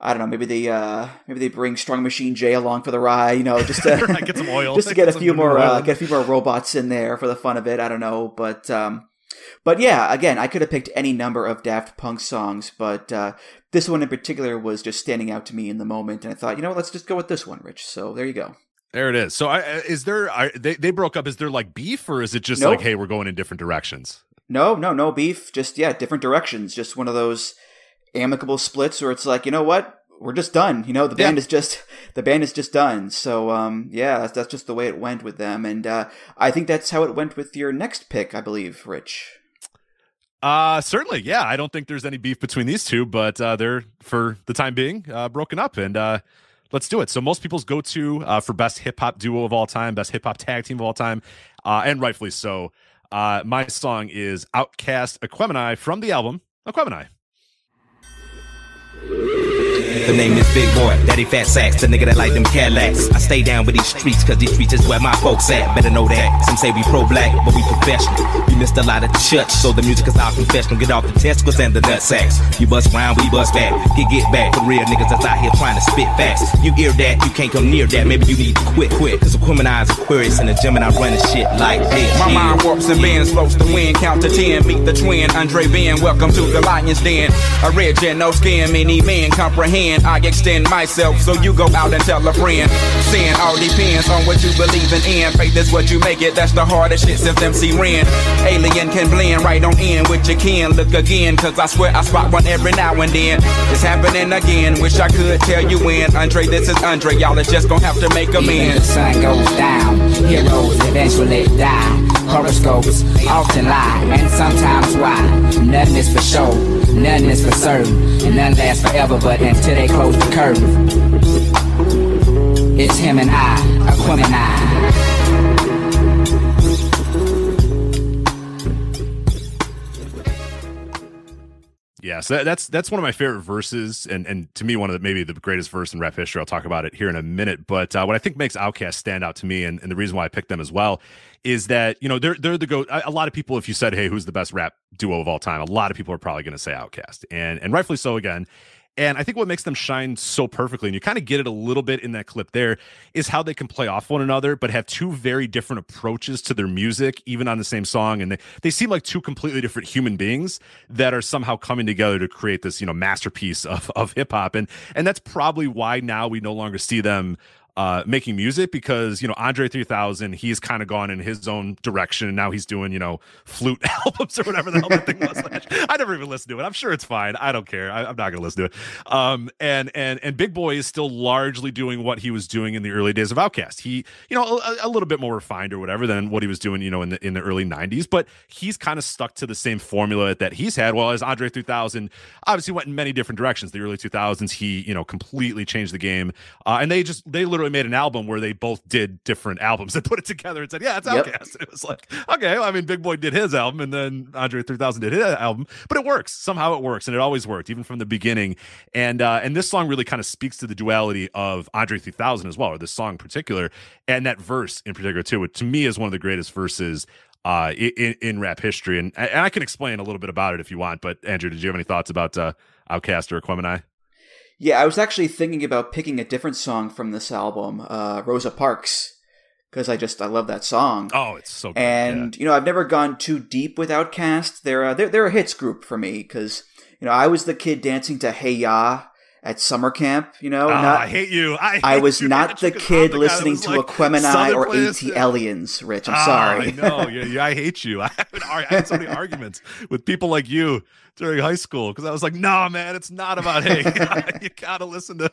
don't know, maybe they bring Strong Machine J along for the ride. You know, just to get some oil, just to get a few more robots in there for the fun of it. I don't know, but yeah, again, I could have picked any number of Daft Punk songs, but this one in particular was just standing out to me in the moment, and I thought, you know, let's just go with this one, Rich. So there you go. There it is. So they broke up? Is there like beef, or is it just like, hey, we're going in different directions? No beef. Just, different directions. Just one of those amicable splits where it's like, you know what? We're just done. You know, the band is just done. So, that's just the way it went with them. And I think that's how it went with your next pick, I believe, Rich. Certainly. Yeah. I don't think there's any beef between these two, but they're, for the time being, broken up. And let's do it. So most people's go-to for best hip-hop duo of all time, best hip-hop tag team of all time, and rightfully so. My song is Outkast Aquemini from the album Aquemini. The name is Big Boy, Daddy Fat Sacks, the nigga that like them Cadillacs. I stay down with these streets, cause these streets is where my folks at. Better know that. Some say we pro-black, but we professional. We missed a lot of church, so the music is our confessional. Get off the testicles and the nut sacks. You bust round, we bust back. Get back for real niggas that's out here trying to spit facts. You hear that, you can't come near that. Maybe you need to quit. Cause Aquemini is Aquarius in the gym and I run this shit like this. My mind warps and bends, floats the wind, count to 10. Meet the twin, Andre Ben, welcome to the Lion's Den. A red jet, no skin, many men comprehend. I extend myself, so you go out and tell a friend. Sin all depends on what you believe in. Faith is what you make it, that's the hardest shit since MC Ren. Alien can blend right on in with your kin. Look again, cause I swear I spot one every now and then. It's happening again, wish I could tell you when. Andre, this is Andre, y'all is just gonna have to make amends. Even the sun goes down, heroes eventually die. Horoscopes often lie, and sometimes why. Nothing is for show, nothing is for certain, and none lasts forever, but until they close the curtain. It's him and I, Aquemini. Yeah, so that's one of my favorite verses, and to me, one of the, maybe the greatest verse in rap history. I'll talk about it here in a minute. But what I think makes Outkast stand out to me, and the reason why I picked them as well, is that, you know, they're the go. A lot of people, if you said, hey, who's the best rap duo of all time, a lot of people are probably going to say Outkast, and rightfully so again. And I think what makes them shine so perfectly, and you kind of get it a little bit in that clip there, is how they can play off one another, but have two very different approaches to their music, even on the same song. And they seem like two completely different human beings that are somehow coming together to create this, you know, masterpiece of hip hop. And that's probably why now we no longer see them making music, because, you know, Andre 3000, he's kind of gone in his own direction, and now he's doing, you know, flute albums or whatever the hell that thing was. I never even listened to it. I'm sure it's fine. I don't care. I'm not gonna listen to it. And Big Boy is still largely doing what he was doing in the early days of Outkast. He, you know, a little bit more refined or whatever than what he was doing, you know, in the early 90s, but he's kind of stuck to the same formula that he's had. Well, as Andre 3000 obviously went in many different directions. The early 2000s, he, you know, completely changed the game, and they literally literally made an album where they both did different albums. They put it together and said, yeah, it's Outkast. It was like, okay, well, I mean, Big Boy did his album and then Andre 3000 did his album, but it works. Somehow it works, and it always worked, even from the beginning. And this song really kind of speaks to the duality of Andre 3000 as well, or this song in particular, and that verse in particular too, which to me is one of the greatest verses in rap history. And I can explain a little bit about it if you want, but Andrew, did you have any thoughts about Outkast or Aquemini? Yeah, I was actually thinking about picking a different song from this album, Rosa Parks, because I love that song. Oh, it's so good. And, I've never gone too deep with Outkast. They're a hits group for me, because, I was the kid dancing to Hey Ya at summer camp, I hate you. I was not the kid listening to Aquemini or AT Aliens, Rich. I'm sorry. I know. Yeah, I hate you. I had so many arguments with people like you during high school because I was like, no, man, it's not about hey. You gotta listen to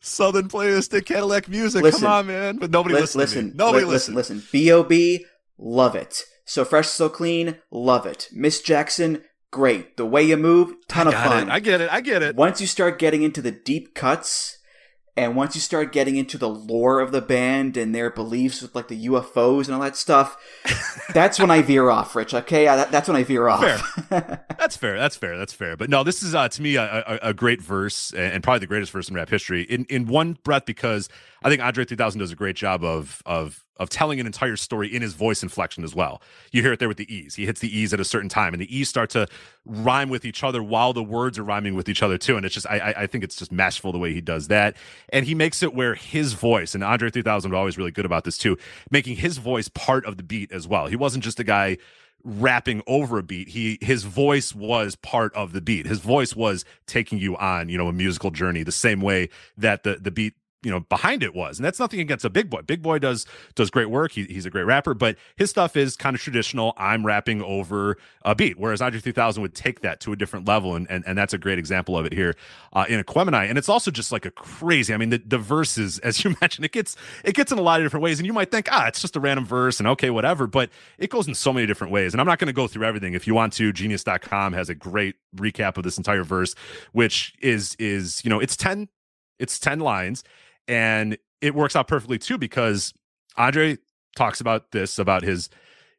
Southern playlistic Cadillac music. Come on, man. But nobody listened to me. Nobody listened. Listen. B.O.B., love it. So Fresh, So Clean, love it. Miss Jackson, great. The Way You Move, ton of fun. I get it. Once you start getting into the deep cuts, and once you start getting into the lore of the band and their beliefs with like the UFOs and all that stuff, that's when I veer off, Rich. Okay, that's when I veer off. Fair. That's fair. But no, this is to me a great verse and probably the greatest verse in rap history. In one breath, because I think Andre 3000 does a great job of telling an entire story in his voice inflection as well. You hear it there with the E's. He hits the E's at a certain time, and the E's start to rhyme with each other while the words are rhyming with each other too. And it's just, I think it's just masterful the way he does that. And he makes it where his voice, and Andre 3000 was always really good about this too, making his voice part of the beat as well. He wasn't just a guy rapping over a beat. His voice was part of the beat. His voice was taking you on, a musical journey the same way that the beat behind it was. And that's nothing against a Big Boy. Big Boy does great work. He's a great rapper, but his stuff is kind of traditional. I'm rapping over a beat, whereas Andre 3000 would take that to a different level, and that's a great example of it here in Aquemini. And it's also just like a crazy, I mean, the verses, as you mentioned, it gets in a lot of different ways, and you might think, it's just a random verse and okay, whatever, but it goes in so many different ways. And I'm not going to go through everything. If you want to, genius.com has a great recap of this entire verse, which is it's 10 lines. And it works out perfectly too, because Andre talks about his,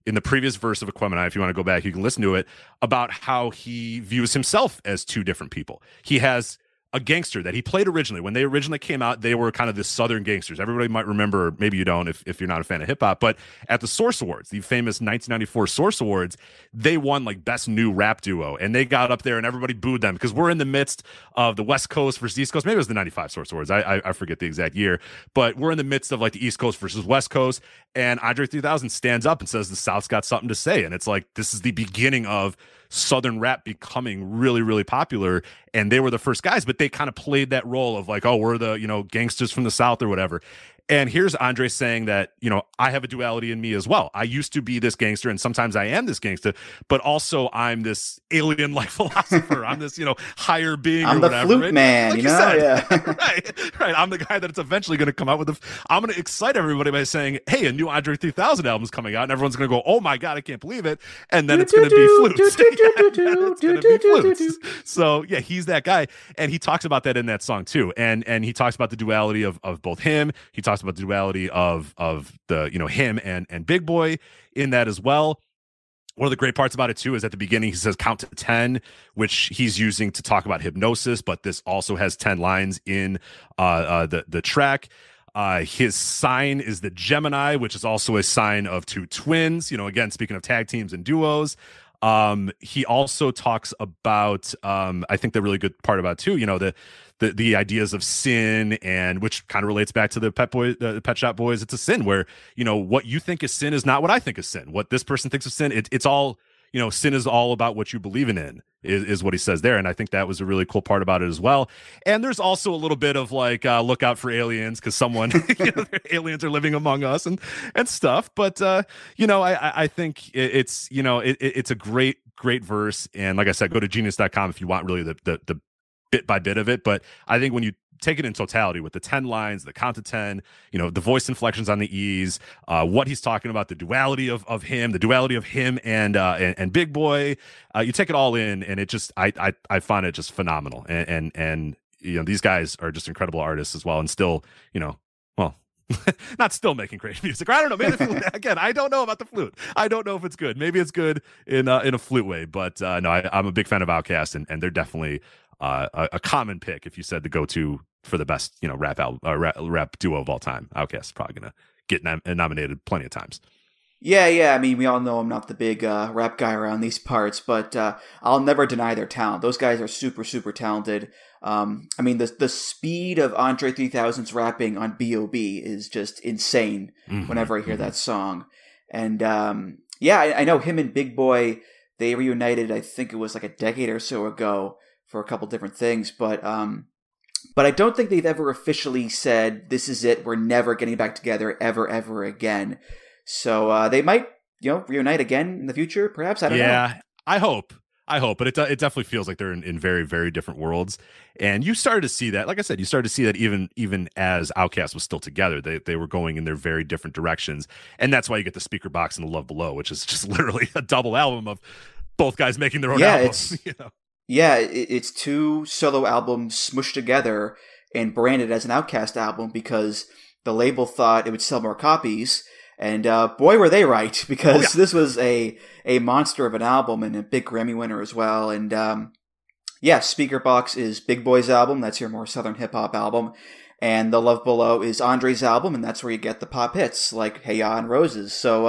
in the previous verse of Aquemini, if you want to go back, you can listen to it, about how he views himself as two different people. He has a gangster that he played originally. When they originally came out, they were kind of the Southern gangsters. Everybody might remember, maybe you don't if you're not a fan of hip hop, but at the Source Awards, the famous 1994 Source Awards, they won like Best New Rap Duo, and they got up there and everybody booed them because we're in the midst of the West Coast versus East Coast. Maybe it was the 95 Source Awards. I forget the exact year, but we're in the midst of like the East Coast versus West Coast, and Andre 3000 stands up and says the South's got something to say, and it's like, this is the beginning of Southern rap becoming really, really popular, and they were the first guys, but they kind of played that role of like, oh, we're the gangsters from the South or whatever. And here's Andre saying that, I have a duality in me as well. I used to be this gangster, and sometimes I am this gangster, but also I'm this alien-like philosopher. I'm this, higher being. I'm or the whatever. flute man, like Yeah. right. I'm the guy that's eventually going to come out with I'm going to excite everybody by saying, hey, a new Andre 3000 album's coming out, and everyone's going to go, oh my God, I can't believe it. And then it's going to be flutes. So yeah, he's that guy. And he talks about that in that song too. And he talks about the duality of both him. He talks about the duality of the him and Big Boy in that as well. One of the great parts about it too is at the beginning he says count to 10, which he's using to talk about hypnosis, but this also has 10 lines in the track. His sign is the Gemini, which is also a sign of two twins. Again, speaking of tag teams and duos. He also talks about I think the really good part about too, the ideas of sin, and which kind of relates back to the Pet Shop Boys. It's a sin where, what you think is sin is not what I think is sin. What this person thinks of sin, it's all, sin is all about what you believe in is what he says there. And I think that was a really cool part about it as well. And there's also a little bit of like, look out for aliens, because someone, aliens are living among us and stuff. But, I think it's a great verse. And like I said, go to genius.com if you want really the bit by bit of it. But I think when you take it in totality with the 10 lines, the count to 10, the voice inflections on the E's, what he's talking about, the duality of him, the duality of him and Big Boy, you take it all in, and it just, I find it just phenomenal. And these guys are just incredible artists as well. And still, not still making great music. Or I don't know. Maybe the flute, again, I don't know about the flute. I don't know if it's good. Maybe it's good in a flute way. But no, I'm a big fan of Outkast, and they're definitely a common pick if you said the go-to for the best rap duo of all time. Outkast is probably gonna get nominated plenty of times. Yeah. I mean, we all know I'm not the big rap guy around these parts, but I'll never deny their talent. Those guys are super, super talented. I mean, the speed of Andre 3000's rapping on B.O.B. is just insane whenever I hear that song. And I know him and Big Boy, they reunited, I think it was like a decade or so ago for a couple different things. But I don't think they've ever officially said, this is it, we're never getting back together ever again. So they might, reunite again in the future, perhaps. I don't know. Yeah, I hope, but it definitely feels like they're in very, very different worlds. And you started to see that, like I said, you started to see that even as Outkast was still together, they were going in their very different directions. And that's why you get the Speaker Box and the Love Below, which is just literally a double album of both guys making their own album. It's two solo albums smushed together and branded as an Outkast album because the label thought it would sell more copies. And boy, were they right, because this was a monster of an album and a big Grammy winner as well. And Speaker Box is Big Boy's album. That's your more Southern hip-hop album. And The Love Below is Andre's album, and that's where you get the pop hits like Hey Ya and Roses. So,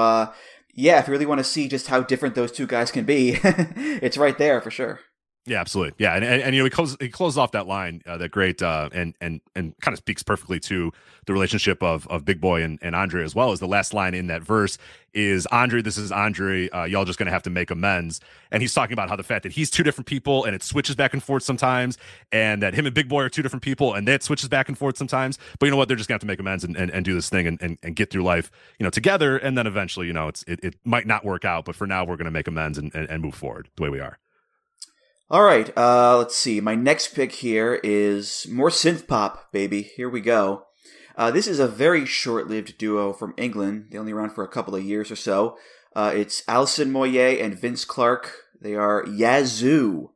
if you really want to see just how different those two guys can be, it's right there for sure. Yeah, absolutely. Yeah, and he closed off that line that great and kind of speaks perfectly to the relationship of Big Boy and Andre as well. As the last line in that verse is Andre, this is Andre, y'all just gonna have to make amends. And he's talking about how the fact that he's two different people and it switches back and forth sometimes, and that him and Big Boy are two different people and that switches back and forth sometimes. But you know what? They're just gonna have to make amends and do this thing and get through life, together. And then eventually, it might not work out, but for now we're gonna make amends and move forward the way we are. All right, let's see. My next pick here is more synth pop, baby. Here we go. This is a very short-lived duo from England. They only around for a couple of years or so. It's Alison Moyet and Vince Clarke. They are Yazoo.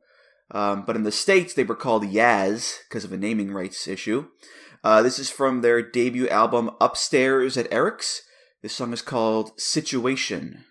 But in the States, they were called Yaz because of a naming rights issue. This is from their debut album, Upstairs at Eric's. This song is called Situation.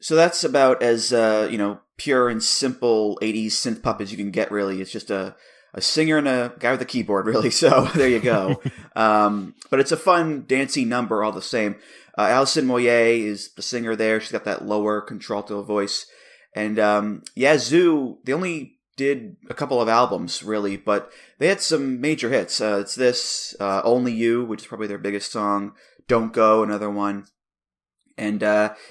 So that's about as, pure and simple 80s synth pop as you can get, really. It's just a singer and a guy with a keyboard, really. So there you go. But it's a fun, dancey number all the same. Alison Moyet is the singer there. She's got that lower contralto voice. And Yazoo, they only did a couple of albums, really, but they had some major hits. It's this, Only You, which is probably their biggest song. Don't Go, another one. And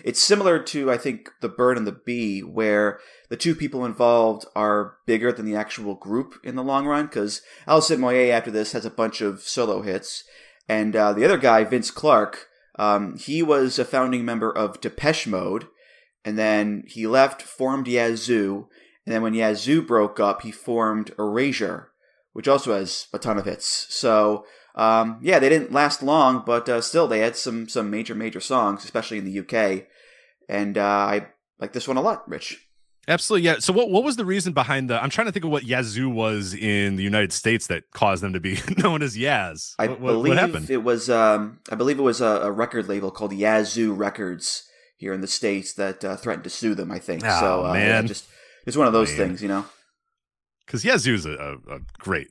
it's similar to, I think, The Bird and the Bee, where the two people involved are bigger than the actual group in the long run, because Alison Moyet, after this, has a bunch of solo hits. And the other guy, Vince Clarke, he was a founding member of Depeche Mode, and then he left, formed Yazoo, and then when Yazoo broke up, he formed Erasure, which also has a ton of hits. So... they didn't last long, but still, they had some major songs, especially in the UK. And I like this one a lot, Rich. Absolutely, yeah. So what was the reason behind I'm trying to think of what Yazoo was in the United States that caused them to be known as Yaz. What happened? It was, I believe it was a record label called Yazoo Records here in the States that threatened to sue them, I think. Oh, so, man. It's one of those things, you know? Because Yazoo's a great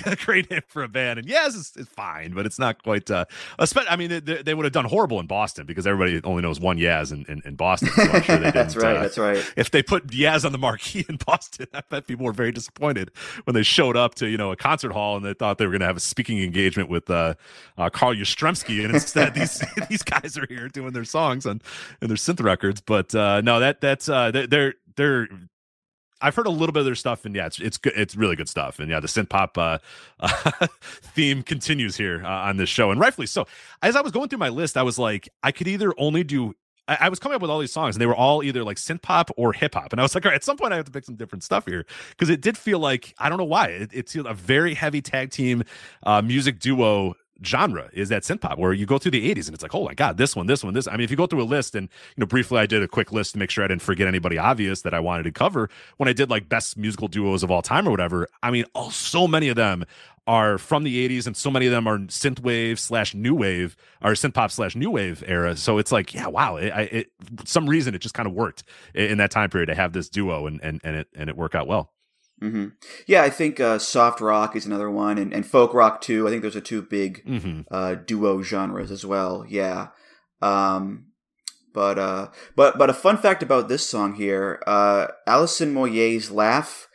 a great hit for a band, and Yaz is fine, but it's not quite. I mean, they would have done horrible in Boston because everybody only knows one Yaz in Boston. So I'm sure they didn't, That's right. That's right. If they put Yaz on the marquee in Boston, I bet people were very disappointed when they showed up to a concert hall and they thought they were going to have a speaking engagement with Carl Yastrzemski, and instead these guys are here doing their songs and their synth records. But no, they're. I've heard a little bit of their stuff, and yeah, it's good. It's really good stuff, and yeah, the synth pop theme continues here on this show, and rightfully so. As I was going through my list, I was like, I could either only do. I was coming up with all these songs, and they were all either like synth pop or hip hop, and I was like, all right, at some point I have to pick some different stuff here because it did feel like I don't know why it's a very heavy tag team music duo genre is that synth pop where you go through the 80s and it's like, oh my god, this one. I mean, if you go through a list, and briefly I did a quick list to make sure I didn't forget anybody obvious that I wanted to cover when I did like best musical duos of all time or whatever. I mean, so many of them are from the 80s, and so many of them are synthwave / new wave or synth pop / new wave era. So it's like, yeah, wow, it some reason it just kind of worked in that time period to have this duo and it worked out well. Mm-hmm. Yeah, I think soft rock is another one, and folk rock too. I think those are two big duo genres as well. Yeah, but a fun fact about this song here: Alison Moyet's laugh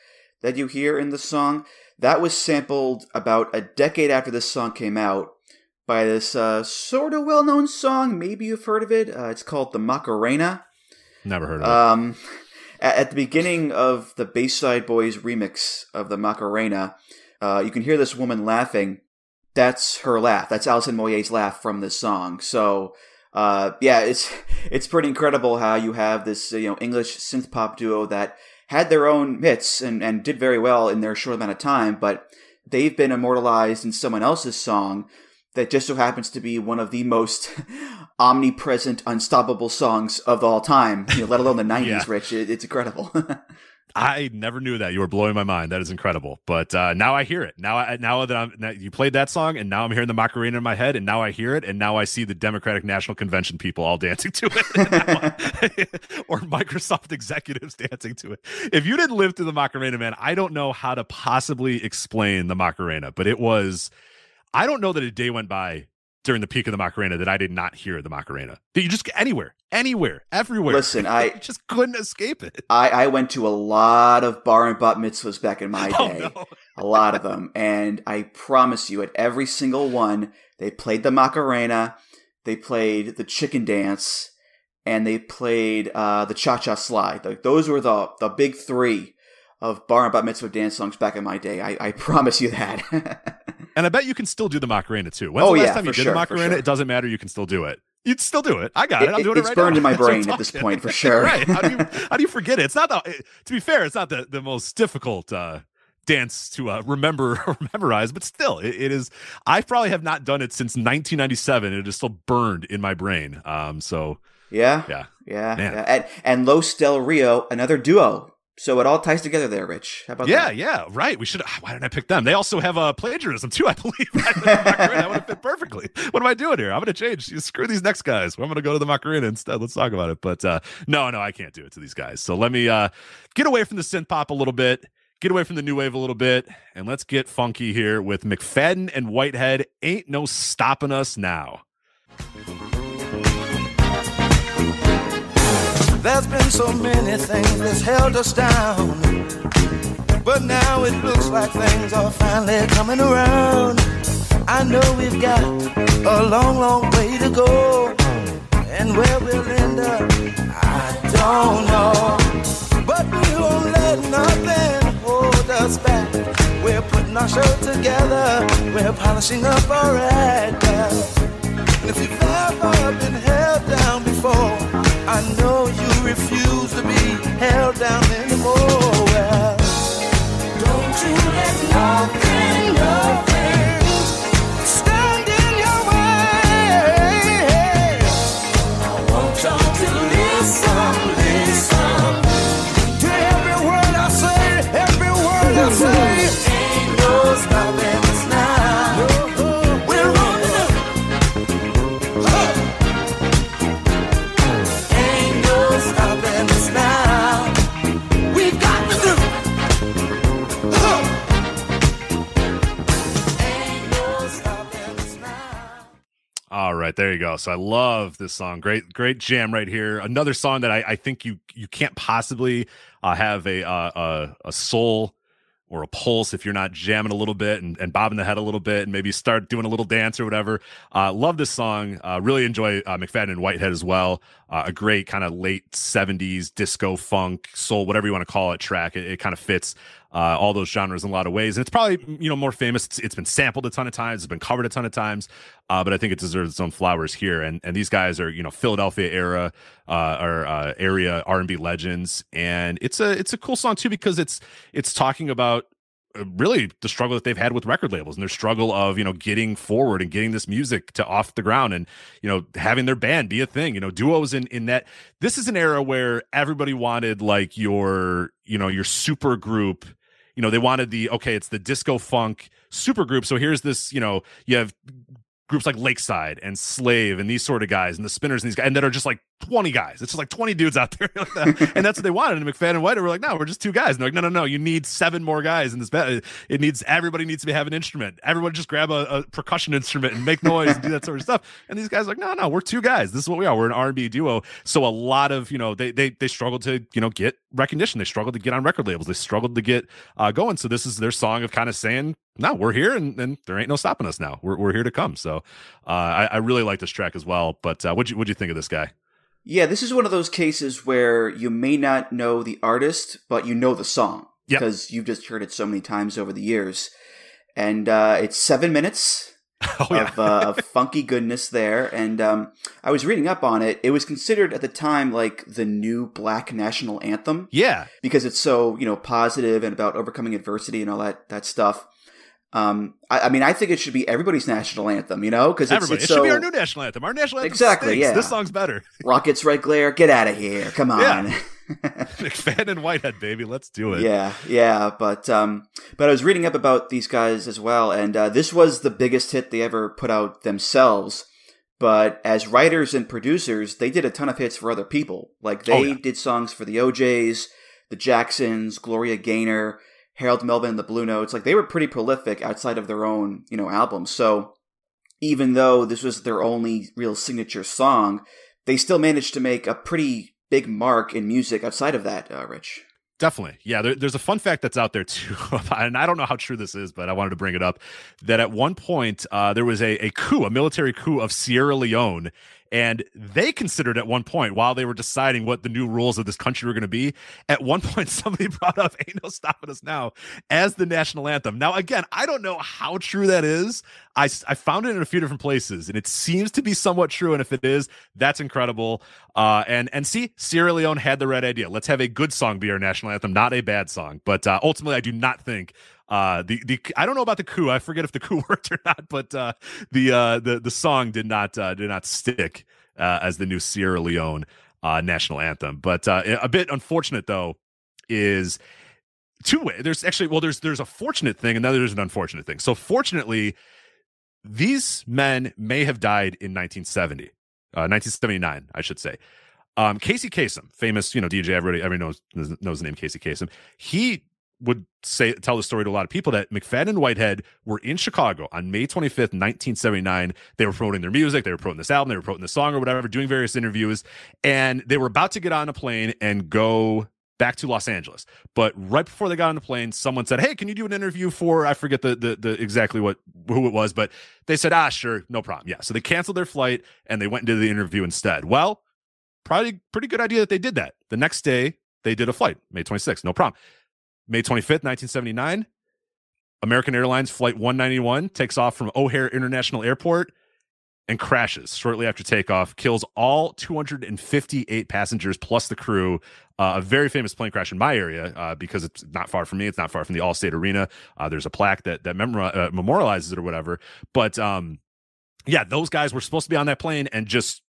that you hear in the song, that was sampled about a decade after this song came out by this sort of well-known song. Maybe you've heard of it. It's called the Macarena. Never heard of it. At the beginning of the Bayside Boys remix of the Macarena, you can hear this woman laughing. That's her laugh. That's Alison Moyet's laugh from this song. So, yeah, it's pretty incredible how you have this English synth pop duo that had their own hits and did very well in their short amount of time, but they've been immortalized in someone else's song that just so happens to be one of the most omnipresent, unstoppable songs of all time, let alone the 90s, yeah. Rich. It's incredible. I never knew that. You were blowing my mind. That is incredible. But now I hear it. Now that you played that song, and now I'm hearing the Macarena in my head, and now I hear it, and now I see the Democratic National Convention people all dancing to it, or Microsoft executives dancing to it. If you didn't live through the Macarena, man, I don't know how to possibly explain the Macarena, but it was... I don't know that a day went by during the peak of the Macarena that I did not hear the Macarena. You just anywhere, everywhere. Listen, I just couldn't escape it. I went to a lot of bar and bat mitzvahs back in my day, no. A lot of them, and I promise you, at every single one, they played the Macarena, they played the chicken dance, and they played the cha-cha slide. Those were the big three of bar and bat mitzvah dance songs back in my day. I promise you that. And I bet you can still do the Macarena too. When's the last time you did the Macarena? Sure. It doesn't matter. You can still do it. You'd still do it. I got it. I'm doing it right now. It's burned in my brain at this point, for sure. Right. How do you forget it? It's not to be fair, it's not the most difficult dance to remember or memorize, but still, it is. I probably have not done it since 1997. It is still burned in my brain. So yeah. And Los Del Rio, another duo. So it all ties together there, Rich. How about that? Yeah, right. We should. Why didn't I pick them? They also have a plagiarism too, I believe. That would have fit perfectly. What am I doing here? I'm going to change. Screw these next guys. I'm going to go to the Macarena instead. Let's talk about it. But no, I can't do it to these guys. So let me get away from the synth pop a little bit, get away from the new wave a little bit, and let's get funky here with McFadden and Whitehead. Ain't no stopping us now. There's been so many things that's held us down, but now it looks like things are finally coming around. I know we've got a long, long way to go, and where we'll end up, I don't know. But we won't let nothing hold us back. We're putting our show together, we're polishing up our act. And if you've ever been held down before, I know you refuse to be held down anymore. Well, don't you let nothing stand in your way. I want y'all to listen to every word I say, Ain't no stopping us now. We're on the right, there you go. So I love this song. Great jam right here. Another song that I think you can't possibly have a soul or a pulse if you're not jamming a little bit and bobbing the head a little bit and maybe start doing a little dance or whatever. Love this song. Really enjoy McFadden Whitehead as well. A great kind of late 70s disco, funk, soul, whatever you want to call it, track. It kind of fits all those genres in a lot of ways. And it's probably, more famous. It's been sampled a ton of times. It's been covered a ton of times. But I think it deserves its own flowers here. And these guys are, Philadelphia era or area R&B legends. And it's a cool song too, because it's talking about really the struggle that they've had with record labels and their struggle of, getting forward and getting this music to off the ground and, having their band be a thing, duos in that. This is an era where everybody wanted like your super group. They wanted it's the disco funk super group. So here's this, you have groups like Lakeside and Slave and these sort of guys and the Spinners and these guys, and that are just like 20 guys. It's just like 20 dudes out there like that. And that's what they wanted. And McFadden and Whitehead were like, no, we're just 2 guys. And they're like, no, you need 7 more guys in this band. Everybody needs to have an instrument. Everyone just grab a percussion instrument and make noise and do that sort of stuff. And these guys are like, no, we're 2 guys. This is what we are. We're an R&B duo. So a lot of, they struggled to, get recognition. They struggled to get on record labels. They struggled to get going. So this is their song of kind of saying, no, we're here and there ain't no stopping us now. We're here to come. So I really like this track as well. But what'd you think of this guy? Yeah, this is one of those cases where you may not know the artist, but you know the song because you've just heard it so many times over the years. And it's 7 minutes of funky goodness there. And I was reading up on it. It was considered at the time like the new Black national anthem. Yeah. Because it's so, positive and about overcoming adversity and all that stuff. I think it should be everybody's national anthem, because it should be our new national anthem. Our national anthem exactly, stinks. yeah. This song's better. Rockets, red glare, get out of here. Come on. Yeah. McFadden and Whitehead, baby. Let's do it. Yeah. But I was reading up about these guys as well, and this was the biggest hit they ever put out themselves. But as writers and producers, they did a ton of hits for other people. Like they did songs for the OJs, the Jacksons, Gloria Gaynor, Harold Melvin and the Blue Notes. Like they were pretty prolific outside of their own, albums. So even though this was their only real signature song, they still managed to make a pretty big mark in music outside of that, Rich. Definitely. Yeah, there's a fun fact that's out there too, and I don't know how true this is, but I wanted to bring it up, that at one point there was a military coup of Sierra Leone, and they considered at one point, while they were deciding what the new rules of this country were going to be, at one point somebody brought up Ain't No Stopping Us Now as the national anthem. Now, again, I don't know how true that is. I found it in a few different places, and it seems to be somewhat true, and if it is, that's incredible. And see, Sierra Leone had the right idea. Let's have a good song be our national anthem, not a bad song. But ultimately, I do not think I don't know about the coup. I forget if the coup worked or not, but the song did not stick as the new Sierra Leone national anthem. But a bit unfortunate though is two ways. There's a fortunate thing and then there's an unfortunate thing. So fortunately, these men may have died in 1979, I should say. Casey Kasem, famous DJ, everybody knows the name Casey Kasem. He would tell the story to a lot of people that McFadden and Whitehead were in Chicago on May 25th, 1979. They were promoting their music, they were promoting this album, they were promoting the song or whatever, doing various interviews, and they were about to get on a plane and go back to Los Angeles. But right before they got on the plane, someone said, "Hey, can you do an interview for," I forget the exactly who it was, but they said, "Sure, no problem." Yeah, so they canceled their flight and they went and did the interview instead. Well, probably pretty good idea that they did that. The next day, they did a flight, May 26th, no problem. May 25th, 1979, American Airlines Flight 191 takes off from O'Hare International Airport and crashes shortly after takeoff, kills all 258 passengers plus the crew. A very famous plane crash in my area because it's not far from me. It's not far from the Allstate Arena. There's a plaque that memorializes it or whatever. But yeah, those guys were supposed to be on that plane, and just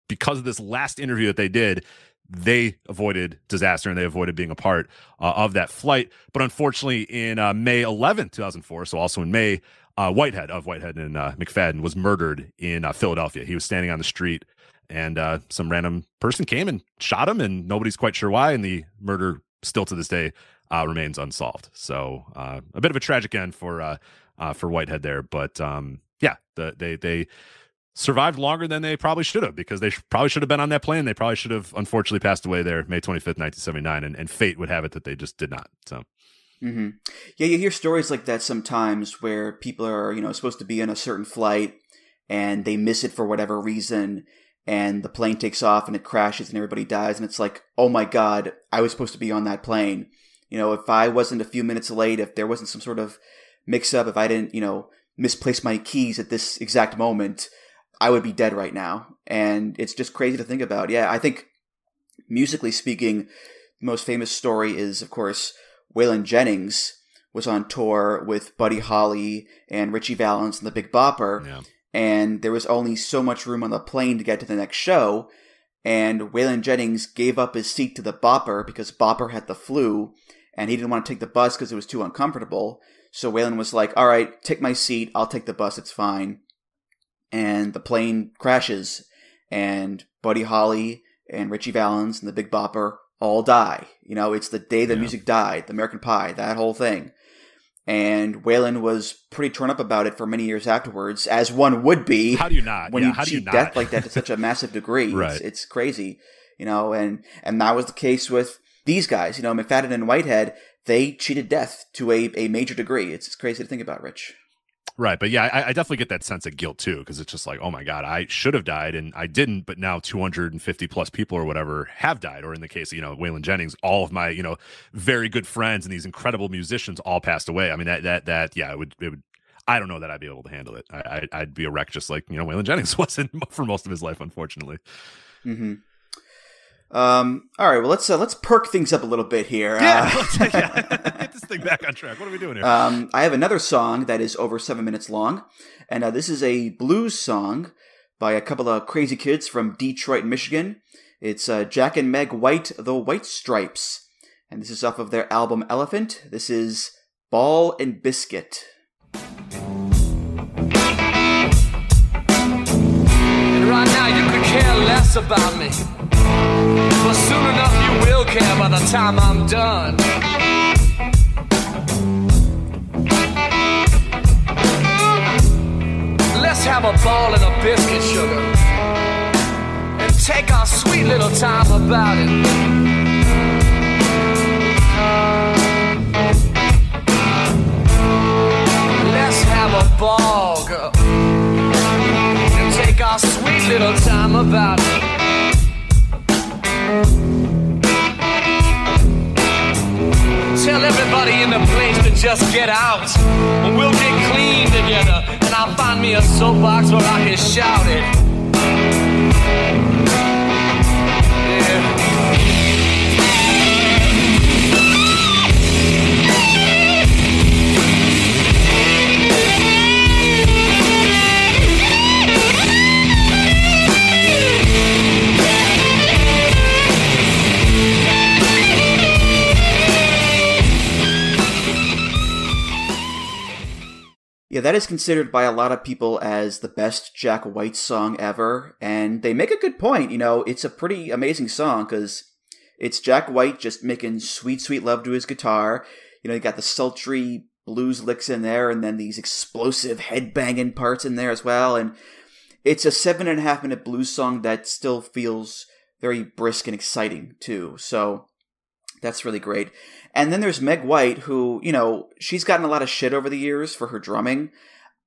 because of this last interview that they did, they avoided disaster and they avoided being a part of that flight. But unfortunately, in May 11th, 2004, so also in May, Whitehead and McFadden was murdered in Philadelphia. He was standing on the street and some random person came and shot him, and nobody's quite sure why. And the murder still to this day remains unsolved. So a bit of a tragic end for Whitehead there. But yeah, they survived longer than they probably should have, because they probably should have been on that plane. They probably should have unfortunately passed away there May 25th, 1979, and fate would have it that they just did not. So. Mm-hmm. Yeah, you hear stories like that sometimes where people are, supposed to be on a certain flight and they miss it for whatever reason, and the plane takes off and it crashes and everybody dies, and it's like, oh my God, I was supposed to be on that plane. If I wasn't a few minutes late, if there wasn't some sort of mix-up, if I didn't, misplace my keys at this exact moment, I would be dead right now. And it's just crazy to think about. Yeah, I think musically speaking, the most famous story is, of course, Waylon Jennings was on tour with Buddy Holly and Richie Valens and the Big Bopper. Yeah. And there was only so much room on the plane to get to the next show. And Waylon Jennings gave up his seat to the Bopper because Bopper had the flu and he didn't want to take the bus because it was too uncomfortable. So Waylon was like, all right, take my seat. I'll take the bus. It's fine. And the plane crashes and Buddy Holly and Richie Valens and the Big Bopper all die. It's the day the music died, the American Pie, that whole thing. And Waylon was pretty torn up about it for many years afterwards, as one would be. How do you not? When you cheat death like that to such a massive degree. Right. It's crazy, and that was the case with these guys. McFadden and Whitehead, they cheated death to a major degree. It's crazy to think about, Rich. Right. But yeah, I definitely get that sense of guilt too, because it's just like, oh my God, I should have died and I didn't, but now 250 plus people or whatever have died. Or in the case of, Waylon Jennings, all of my, very good friends and these incredible musicians all passed away. I mean, it would, I don't know that I'd be able to handle it. I'd be a wreck just like, Waylon Jennings wasn't for most of his life, unfortunately. Mm-hmm. All right, well, let's perk things up a little bit here. Get this thing back on track. What are we doing here? I have another song that is over 7 minutes long, and this is a blues song by a couple of crazy kids from Detroit, Michigan. It's Jack and Meg White, the White Stripes, and this is off of their album Elephant. This is Ball and Biscuit. And right now you could care less about me, but soon enough you will care by the time I'm done. Let's have a ball and a biscuit, sugar, and take our sweet little time about it. Let's have a ball, girl, and take our sweet little time about it. Tell everybody in the place to just get out, and we'll get clean together, and I'll find me a soapbox where I can shout it. Yeah. Yeah, that is considered by a lot of people as the best Jack White song ever, and they make a good point. It's a pretty amazing song because it's Jack White just making sweet, sweet love to his guitar. You got the sultry blues licks in there, and then these explosive head-banging parts in there as well, and it's a 7.5-minute blues song that still feels very brisk and exciting, too, so that's really great. And then there's Meg White, who, she's gotten a lot of shit over the years for her drumming.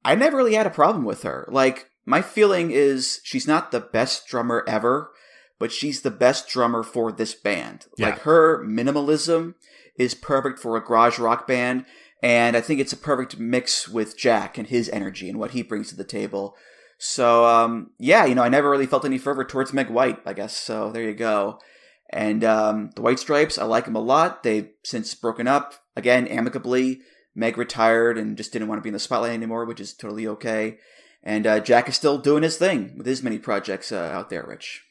I never really had a problem with her. Like, my feeling is she's not the best drummer ever, but she's the best drummer for this band. Yeah. Like, her minimalism is perfect for a garage rock band, and I think it's a perfect mix with Jack and his energy and what he brings to the table. So, I never really felt any fervor towards Meg White, I guess. So, there you go. And the White Stripes, I like them a lot. They've since broken up, again, amicably. Meg retired and just didn't want to be in the spotlight anymore, which is totally okay. And Jack is still doing his thing with his many projects out there, Rich.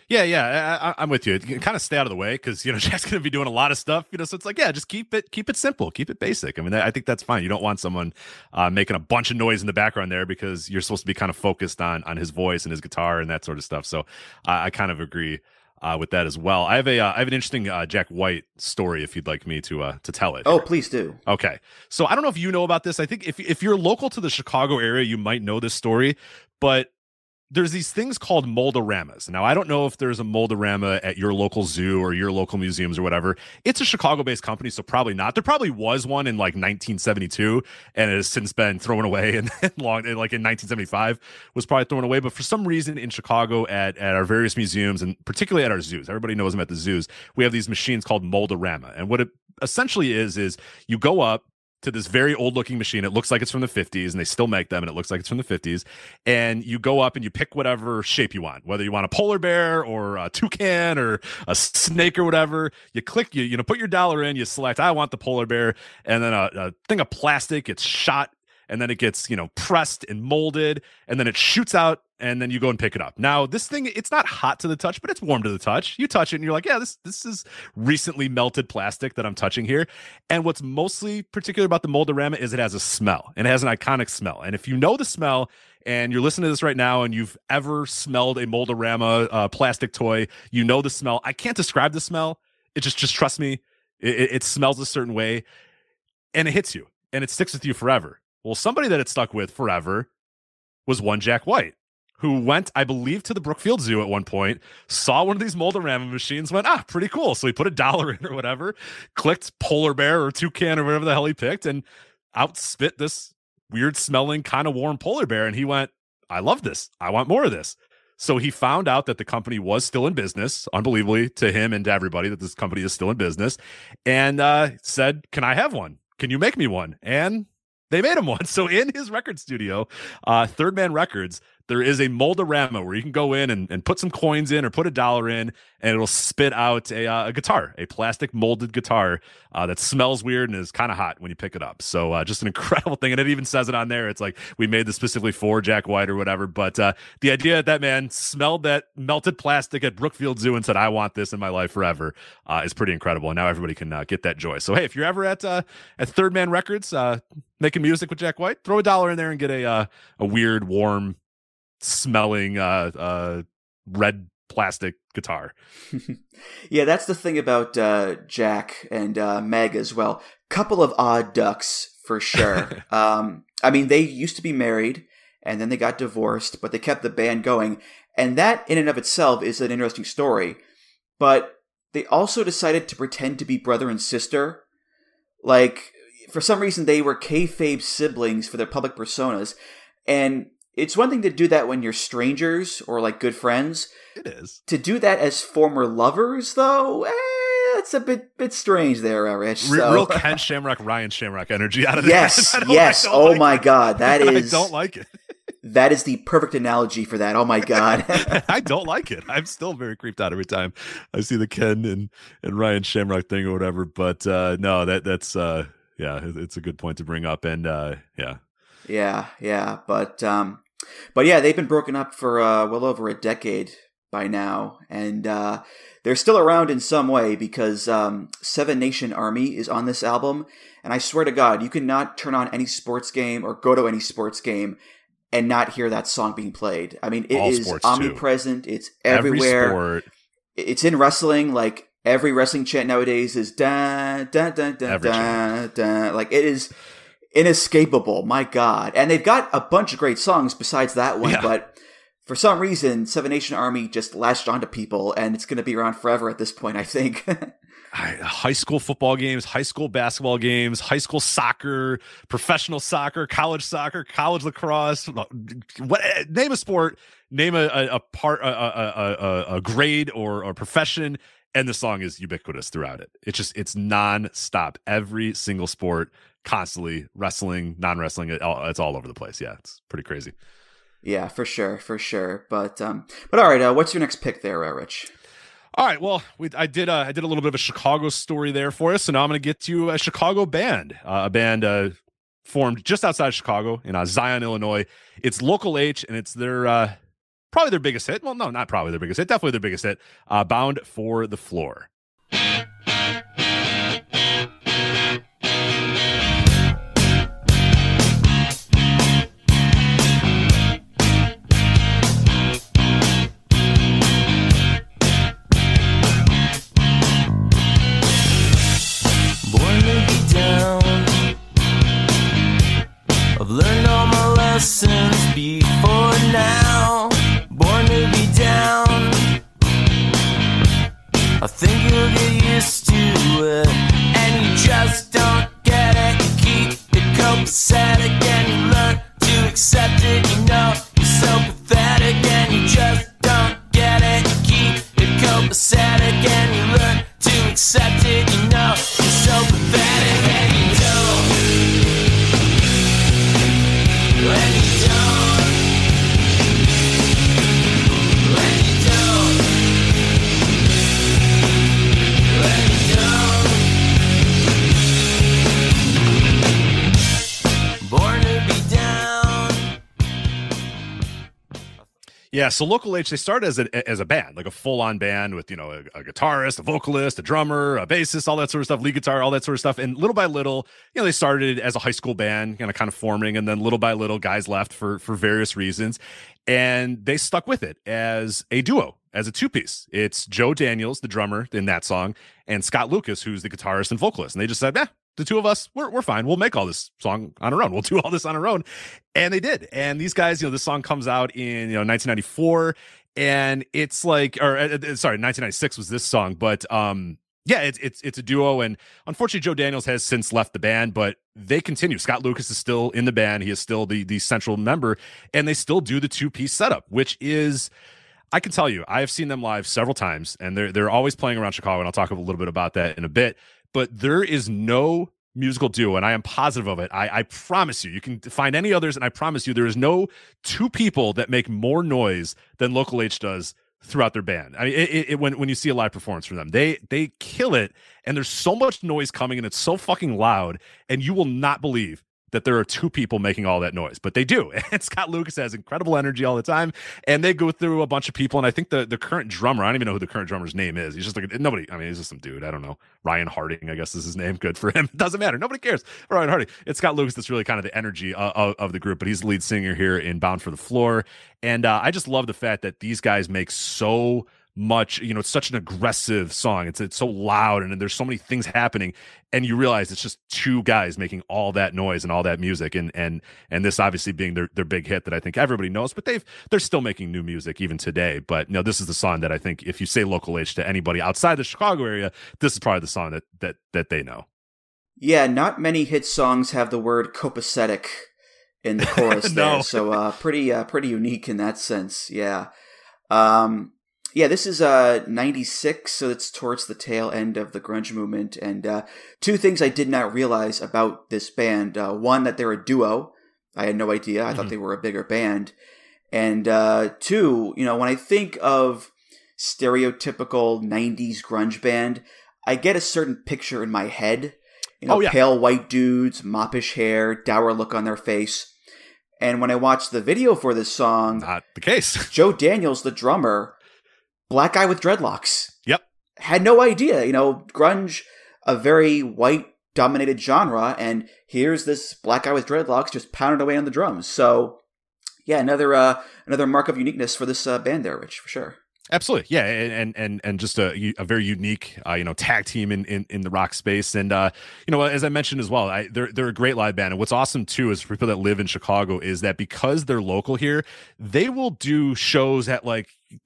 Yeah, I'm with you. Kind of stay out of the way because, Jack's going to be doing a lot of stuff, so it's like, yeah, just keep it simple, keep it basic. I mean, I think that's fine. You don't want someone making a bunch of noise in the background there because you're supposed to be kind of focused on his voice and his guitar and that sort of stuff. So I kind of agree with that as well. I have an interesting Jack White story if you'd like me to tell it. Oh, please do. Okay. So I don't know if you know about this. I think if you're local to the Chicago area, you might know this story, but there's these things called Moldoramas. Now, I don't know if there's a Moldorama at your local zoo or your local museums or whatever. It's a Chicago-based company, so probably not. There probably was one in like 1972, and it has since been thrown away. And like in 1975 was probably thrown away. But for some reason in Chicago at our various museums, and particularly at our zoos, everybody knows them at the zoos, we have these machines called Moldorama. And what it essentially is you go up to this very old looking machine. It looks like it's from the 50s, and they still make them, and it looks like it's from the 50s. And you go up and you pick whatever shape you want, whether you want a polar bear or a toucan or a snake or whatever. You click, you put your dollar in, you select, I want the polar bear, and then a thing of plastic gets shot, and then it gets, pressed and molded, and then it shoots out, and then you go and pick it up. Now, this thing, it's not hot to the touch, but it's warm to the touch. You touch it, and you're like, yeah, this is recently melted plastic that I'm touching here. And what's mostly particular about the Moldorama is it has a smell, and it has an iconic smell. And if you know the smell, and you're listening to this right now, and you've ever smelled a Moldorama plastic toy, you know the smell. I can't describe the smell. It just trust me. It smells a certain way, and it hits you, and it sticks with you forever. Well, somebody that it stuck with forever was one Jack White, who went, I believe, to the Brookfield Zoo at one point, saw one of these Moldorama machines, went, pretty cool. So he put $1 in or whatever, clicked polar bear or toucan or whatever the hell he picked, and out spit this weird smelling, kind of warm polar bear. And he went, I love this. I want more of this. So he found out that the company was still in business, unbelievably to him and to everybody, that this company is still in business, and said, can I have one? Can you make me one? And they made him one. So in his record studio, Third Man Records, there is a Moldorama where you can go in and put some coins in or put $1 in, and it'll spit out a guitar, a plastic molded guitar that smells weird and is kind of hot when you pick it up. So just an incredible thing. And it even says it on there. It's like, we made this specifically for Jack White or whatever. But the idea that man smelled that melted plastic at Brookfield Zoo and said, I want this in my life forever, is pretty incredible. And now everybody can get that joy. So, hey, if you're ever at Third Man Records making music with Jack White, throw $1 in there and get a weird, warm smelling red plastic guitar. Yeah, that's the thing about Jack and Meg as well. Couple of odd ducks for sure. I mean, they used to be married and then they got divorced, but they kept the band going. And that in and of itself is an interesting story. But they also decided to pretend to be brother and sister. Like, for some reason, they were kayfabe siblings for their public personas. And it's one thing to do that when you're strangers or like good friends. It is. To do that as former lovers, though, it's a bit strange there, Rich. Real Ken Shamrock, Ryan Shamrock energy out of this. Yes. Oh my God, that is. I don't like it. That is the perfect analogy for that. Oh my God. I don't like it. I'm still very creeped out every time I see the Ken and Ryan Shamrock thing or whatever. But no, that's it's a good point to bring up. And Yeah. But yeah, they've been broken up for well over a decade by now, and they're still around in some way because Seven Nation Army is on this album, and I swear to God, you cannot turn on any sports game or go to any sports game and not hear that song being played. I mean, it is omnipresent. It's everywhere. Every sport. It's in wrestling. Like every wrestling chant nowadays is da da da da da da. Like it is inescapable, my God. And they've got a bunch of great songs besides that one, but for some reason, Seven Nation Army just latched onto people, and it's going to be around forever at this point, I think. High school football games, high school basketball games, high school soccer, professional soccer, college lacrosse, name a sport, name a grade or a profession, and the song is ubiquitous throughout it. It's non-stop. Every single sport, constantly, wrestling, non-wrestling, it's all over the place. Yeah, it's pretty crazy. Yeah, for sure. But all right, what's your next pick there, Rich? All right, well, I did a little bit of a Chicago story there for us, so now I'm going to get to a Chicago band, a band formed just outside Chicago in Zion, Illinois. It's Local H, and it's their probably their biggest hit. Well, no, not probably their biggest hit, definitely their biggest hit, Bound for the Floor. I've learned all my lessons before now. pathetic and you learn to accept it. You know you're so pathetic and you don't. When you don't. When you don't. When you don't. Born to be down. Yeah, so Local H, they started as a band, like a full-on band with, you know, a guitarist, a vocalist, a drummer, a bassist, all that sort of stuff, lead guitar, all that sort of stuff. And little by little, you know, they started as a high school band, kind of forming, and then little by little, guys left for various reasons, and they stuck with it as a duo, as a two-piece. It's Joe Daniels, the drummer in that song, and Scott Lucas, who's the guitarist and vocalist. And they just said, the two of us, we're fine. We'll make all this song on our own. We'll do all this on our own. And they did. And these guys, you know, this song comes out in, 1994, and it's like, or sorry, 1996 was this song, but yeah, it's a duo. And unfortunately, Joe Daniels has since left the band, but they continue. Scott Lucas is still in the band. He is still the central member, and they still do the two-piece setup, which is, I can tell you, I have seen them live several times, and they're always playing around Chicago, and I'll talk a little bit about that in a bit. But there is no musical duo, and I am positive of it. I promise you can find any others, and I promise you there is no two people that make more noise than Local H does throughout their band. I mean, when you see a live performance from them, they kill it, and there's so much noise coming, and it's so fucking loud, and you will not believe that there are two people making all that noise, but they do. And Scott Lucas has incredible energy all the time, and they go through a bunch of people. And I think the current drummer, I don't even know who the current drummer's name is. He's just like nobody. I mean, he's just some dude. I don't know. Ryan Harding, I guess is his name. Good for him. Doesn't matter. Nobody cares. Ryan Harding. It's Scott Lucas that's really kind of the energy of the group, but he's the lead singer here in Bound for the Floor. And I just love the fact that these guys make so much, it's such an aggressive song. It's so loud, and there's so many things happening, and you realize it's just two guys making all that noise and all that music, and this obviously being their big hit that I think everybody knows, but they're still making new music even today. But this is the song that I think if you say Local H to anybody outside the Chicago area, this is probably the song that they know. Yeah, not many hit songs have the word copacetic in the chorus No. there, so pretty unique in that sense. Yeah. Yeah, this is 96, so it's towards the tail end of the grunge movement. And two things I did not realize about this band. One, that they're a duo. I had no idea. I thought they were a bigger band. And two, when I think of stereotypical 90s grunge band, I get a certain picture in my head. Pale white dudes, moppish hair, dour look on their face. And when I watched the video for this song... Not the case. Joe Daniels, the drummer... Black guy with dreadlocks. Yep. Had no idea. Grunge, a very white-dominated genre, and here's this black guy with dreadlocks just pounding away on the drums. So, yeah, another mark of uniqueness for this band there, Rich, for sure. Absolutely, yeah, and just a very unique, tag team in the rock space, and as I mentioned as well, they're a great live band. And what's awesome too is for people that live in Chicago is that because they're local here, they will do shows at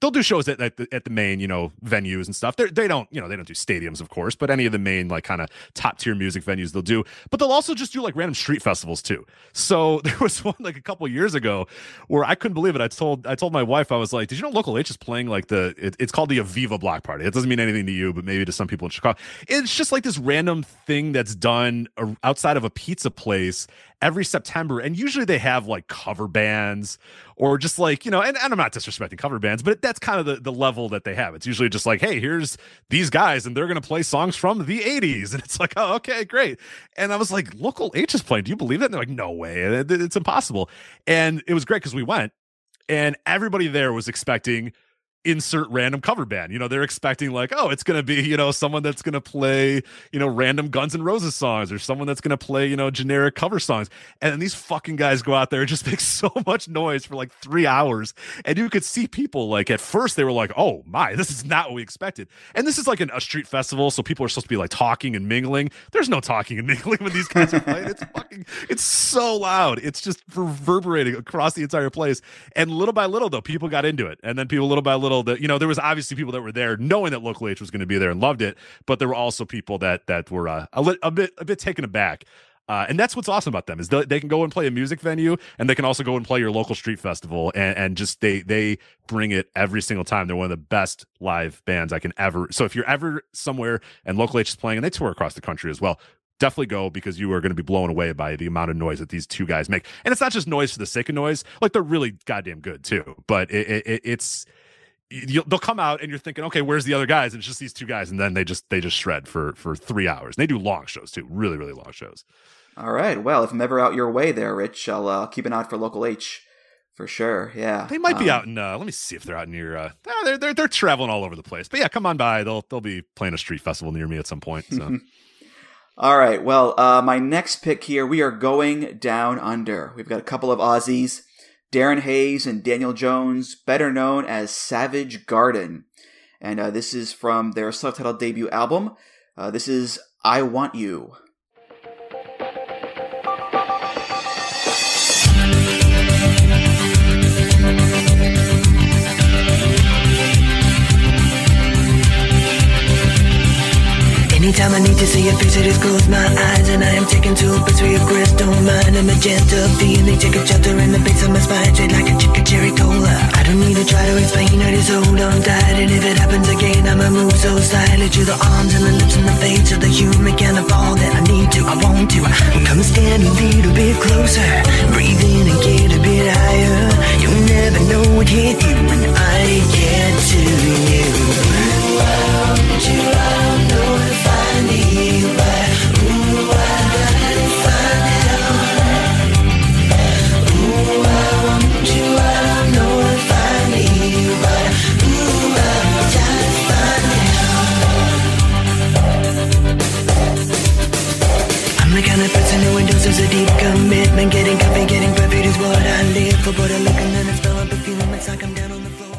they'll do shows at the main, venues and stuff. They don't do stadiums, of course, but any of the main kind of top tier music venues they'll do. But they'll also just do random street festivals too. So there was one a couple years ago where I couldn't believe it. I told my wife, I was like, "Did you know Local H is playing it's called the Aviva Block Party?" It doesn't mean anything to you, but maybe to some people in Chicago. It's just this random thing that's done outside of a pizza place every September, and usually they have cover bands or just and I'm not disrespecting cover bands, but that's kind of the level that they have. It's usually just hey, here's these guys and they're going to play songs from the 80s, and it's oh, okay, great. And I was like, Local H is playing, do you believe that? And they're like, no way, it's impossible. And it was great because we went and everybody there was expecting insert random cover band. They're expecting it's going to be, someone that's going to play, random Guns N' Roses songs, or someone that's going to play, generic cover songs. And then these fucking guys go out there and just make so much noise for 3 hours. And you could see people at first they were like, oh my, this is not what we expected. And this is a street festival. So people are supposed to be talking and mingling. There's no talking and mingling when these guys are playing. It's so loud. It's just reverberating across the entire place. And little by little though, people got into it. And then people little by little, there was obviously people that were there knowing that Local H was going to be there and loved it, but there were also people that were a bit taken aback And that's what's awesome about them is they can go and play a music venue, and they can also go and play your local street festival, and just they bring it every single time. They're one of the best live bands I can ever. So if you're ever somewhere and Local H is playing, and they tour across the country as well, definitely go, because you are going to be blown away by the amount of noise that these two guys make. And it's not just noise for the sake of noise; like they're really goddamn good too. But it's. They'll come out and you're thinking, okay, where's the other guys? And it's just these two guys, and then they just shred for 3 hours. And they do long shows too, really, really long shows. All right. Well, if I'm ever out your way there, Rich, I'll keep an eye out for Local H for sure. Yeah, they might be out in. Let me see if they're out near. They're traveling all over the place. But yeah, come on by. They'll be playing a street festival near me at some point. So. All right. Well, my next pick here, we are going down under. We've got a couple of Aussies. Darren Hayes and Daniel Jones, better known as Savage Garden. And this is from their self-titled debut album. This is I Want You. Anytime I need to see your face, I just close my eyes and I am taken to a place where your crystal mind and magenta feeling take a shelter in the base of my spine, straight like a chicken cherry cola. I don't need to try to explain, I just hold on tight, and if it happens again, I'ma move so silently to the arms and the lips and the face of the human kind of all that I need to, I want to. Come stand a little bit closer, breathe in and get a bit higher. You'll never know what hit you when I get to you. Ooh, I want you, I don't know if I need you, but ooh, I gotta find out. Ooh, I want you, I don't know if I need you, but ooh, I gotta find out. I'm the kind of person who endorses a deep commitment. Getting coffee, getting perfect is what I live for. But I look and then I smell a perfume, it's like I'm down on the floor.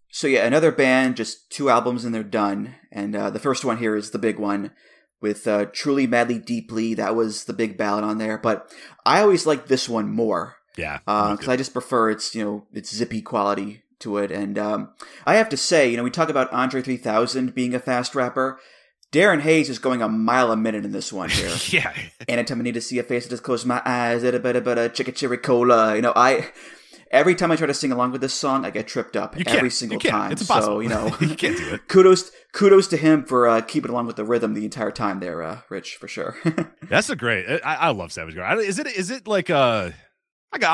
So yeah, another band, just 2 albums and they're done. And the first one here is the big one with Truly, Madly, Deeply. That was the big ballad on there. But I always like this one more. Yeah. Because I just prefer its zippy quality to it. And I have to say, we talk about Andre 3000 being a fast rapper. Darren Hayes is going a mile a minute in this one here. Yeah. Anytime I need to see a face, I just close my eyes. Chicken cherry cola. Every time I try to sing along with this song, I get tripped up every single time. It's impossible. So, you can't do it. Kudos to him for keeping along with the rhythm the entire time there, Rich, for sure. That's a great. I love Savage Garden. Is it like I'm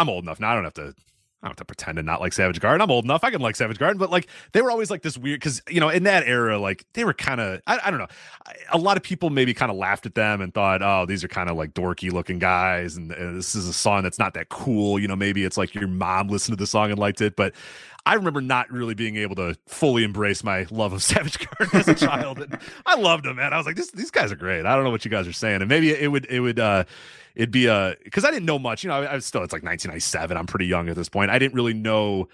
old enough now. I don't have to pretend to not like Savage Garden. I'm old enough. I can like Savage Garden, but like they were always like this weird, because in that era, like they were kind of I don't know. A lot of people maybe kind of laughed at them and thought, oh, these are kind of like dorky looking guys, and this is a song that's not that cool. Maybe it's like your mom listened to the song and liked it, but I remember not really being able to fully embrace my love of Savage Garden as a child. And I loved them, man. I was like, these guys are great. I don't know what you guys are saying, and maybe it'd be because I didn't know much. I was still, it's like 1997. I'm pretty young at this point. I didn't really know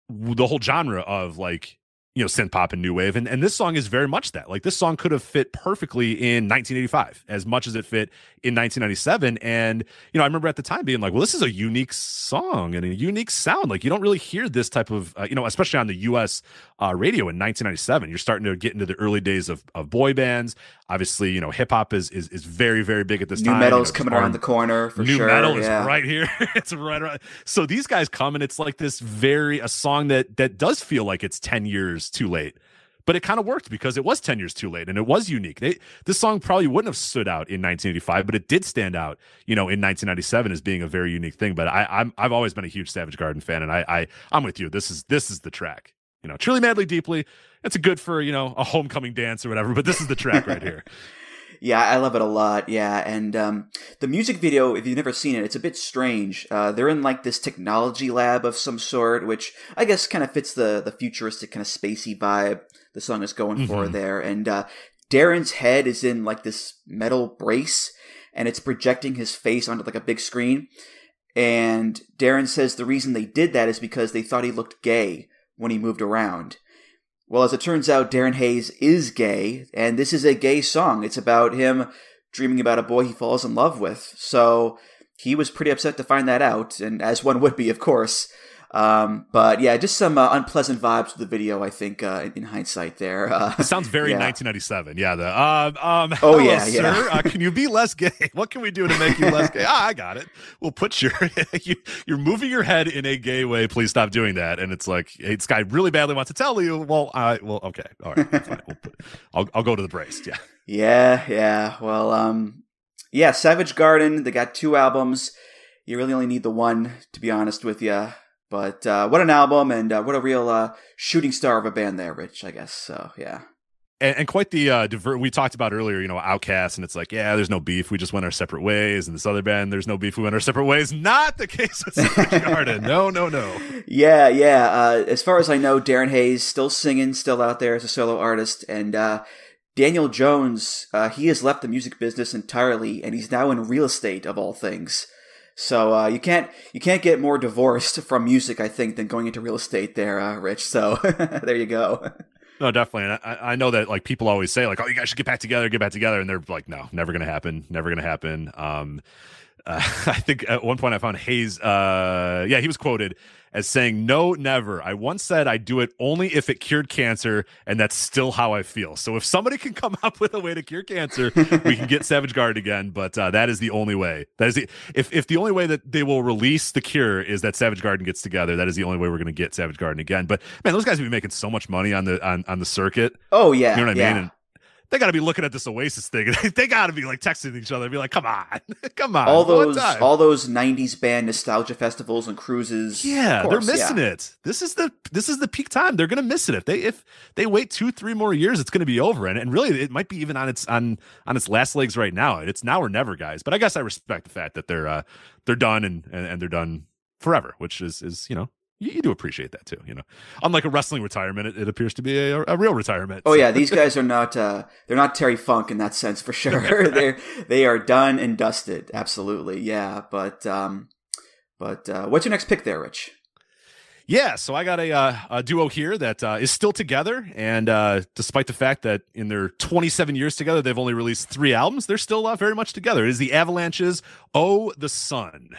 the whole genre of like, synth pop and new wave. And this song is very much that. Like this song could have fit perfectly in 1985 as much as it fit in 1997. And, I remember at the time being like, well, this is a unique song and a unique sound. Like you don't really hear this type of, especially on the US radio in 1997. You're starting to get into the early days of boy bands. Obviously, hip hop is very, very big at this time. New metal's coming around the corner for sure. New metal is right here. It's right around. So these guys come and it's like this a song that does feel like it's 10 years too late. But it kind of worked because it was 10 years too late and it was unique. This song probably wouldn't have stood out in 1985, but it did stand out, in 1997 as being a very unique thing. But I've always been a huge Savage Garden fan, and I'm with you. This is the track. Truly, Madly, Deeply. It's a good for a homecoming dance or whatever. But this is the track right here. Yeah, I love it a lot. Yeah, and the music video, if you've never seen it, it's a bit strange. They're in like this technology lab of some sort, which I guess kind of fits the futuristic kind of spacey vibe the song is going for there. And Darren's head is in like this metal brace, and it's projecting his face onto like a big screen. And Darren says the reason they did that is because they thought he looked gay when he moved around. Well, as it turns out, Darren Hayes is gay, and this is a gay song. It's about him dreaming about a boy he falls in love with. So he was pretty upset to find that out, and as one would be, of course. But yeah, just some unpleasant vibes with the video, I think, in hindsight there. It sounds very 1997. Yeah. Oh, hello, yeah, sir. yeah. Can you be less gay? What can we do to make you less gay? I got it. We'll put you're moving your head in a gay way. Please stop doing that. And it's like, hey, this guy really badly wants to tell you. Well, okay. All right. That's fine. I'll go to the braced. Yeah. Yeah. Well, yeah, Savage Garden, they got 2 albums. You really only need the one, to be honest with you. But what an album, and what a real shooting star of a band there, Rich, I guess. So, yeah. And quite the we talked about earlier, Outkast, and it's like, yeah, there's no beef. We just went our separate ways. And this other band, there's no beef. We went our separate ways. Not the case with Savage Garden. No. Yeah. As far as I know, Darren Hayes still singing, still out there as a solo artist. And Daniel Jones, he has left the music business entirely, and he's now in real estate, of all things. So you can't get more divorced from music, I think, than going into real estate there, Rich. So there you go. No, definitely. And I know that like people always say like, oh, you guys should get back together. And they're like, no, never going to happen. I think at one point I found Hayes. He was quoted as saying, "No, never. I once said I'd do it only if it cured cancer, and that's still how I feel. So if somebody can come up with a way to cure cancer, we can get Savage Garden again. But that is the only way. That is if the only way that they will release the cure is that Savage Garden gets together. That is the only way we're going to get Savage Garden again. But man, those guys have been making so much money on the circuit. Oh yeah, you know what I mean." And they got to be looking at this Oasis thing. They got to be like texting each other and be like, come on. All those 90s band nostalgia festivals and cruises. Yeah, they're missing it. This is the peak time. They're going to miss it. If they wait 2-3 more years, it's going to be over. And really, it might be even on its last legs right now. It's now or never, guys. But I guess I respect the fact that they're done and they're done forever, which is you do appreciate that too, Unlike a wrestling retirement, it appears to be a real retirement. Oh yeah, these guys are not they're not Terry Funk in that sense for sure. they are done and dusted, absolutely. Yeah, but what's your next pick there, Rich? Yeah, so I got a duo here that is still together, and despite the fact that in their 27 years together they've only released 3 albums, they're still very much together. It is the Avalanches. Oh, the Sun.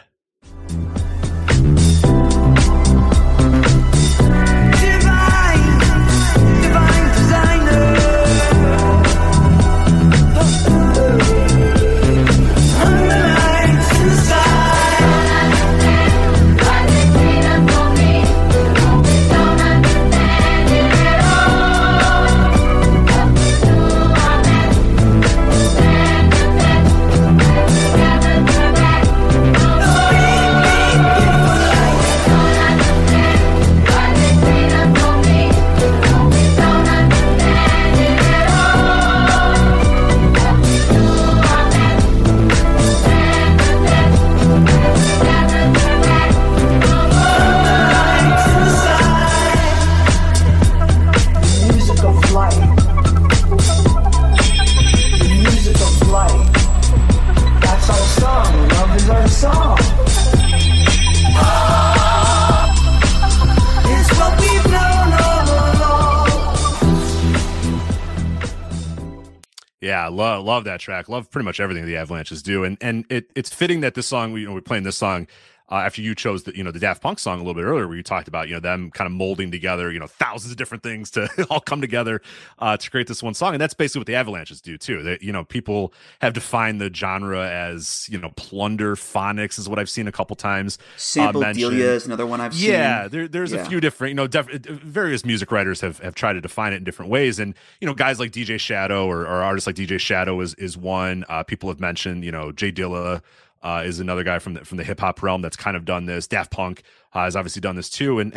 Yeah, love that track. Love pretty much everything the Avalanches do, and it's fitting that this song, we're playing this song after you chose the Daft Punk song a little bit earlier, where you talked about them kind of molding together thousands of different things to all come together to create this one song, and that's basically what the Avalanches do too. That people have defined the genre as plunder phonics is what I've seen a couple times. Sample Delia is another one I've seen. Yeah, there's a few different various music writers have tried to define it in different ways, and guys like DJ Shadow or artists like DJ Shadow is one. People have mentioned Jay Dilla. Is another guy from the hip hop realm that's kind of done this. Daft Punk has obviously done this too, and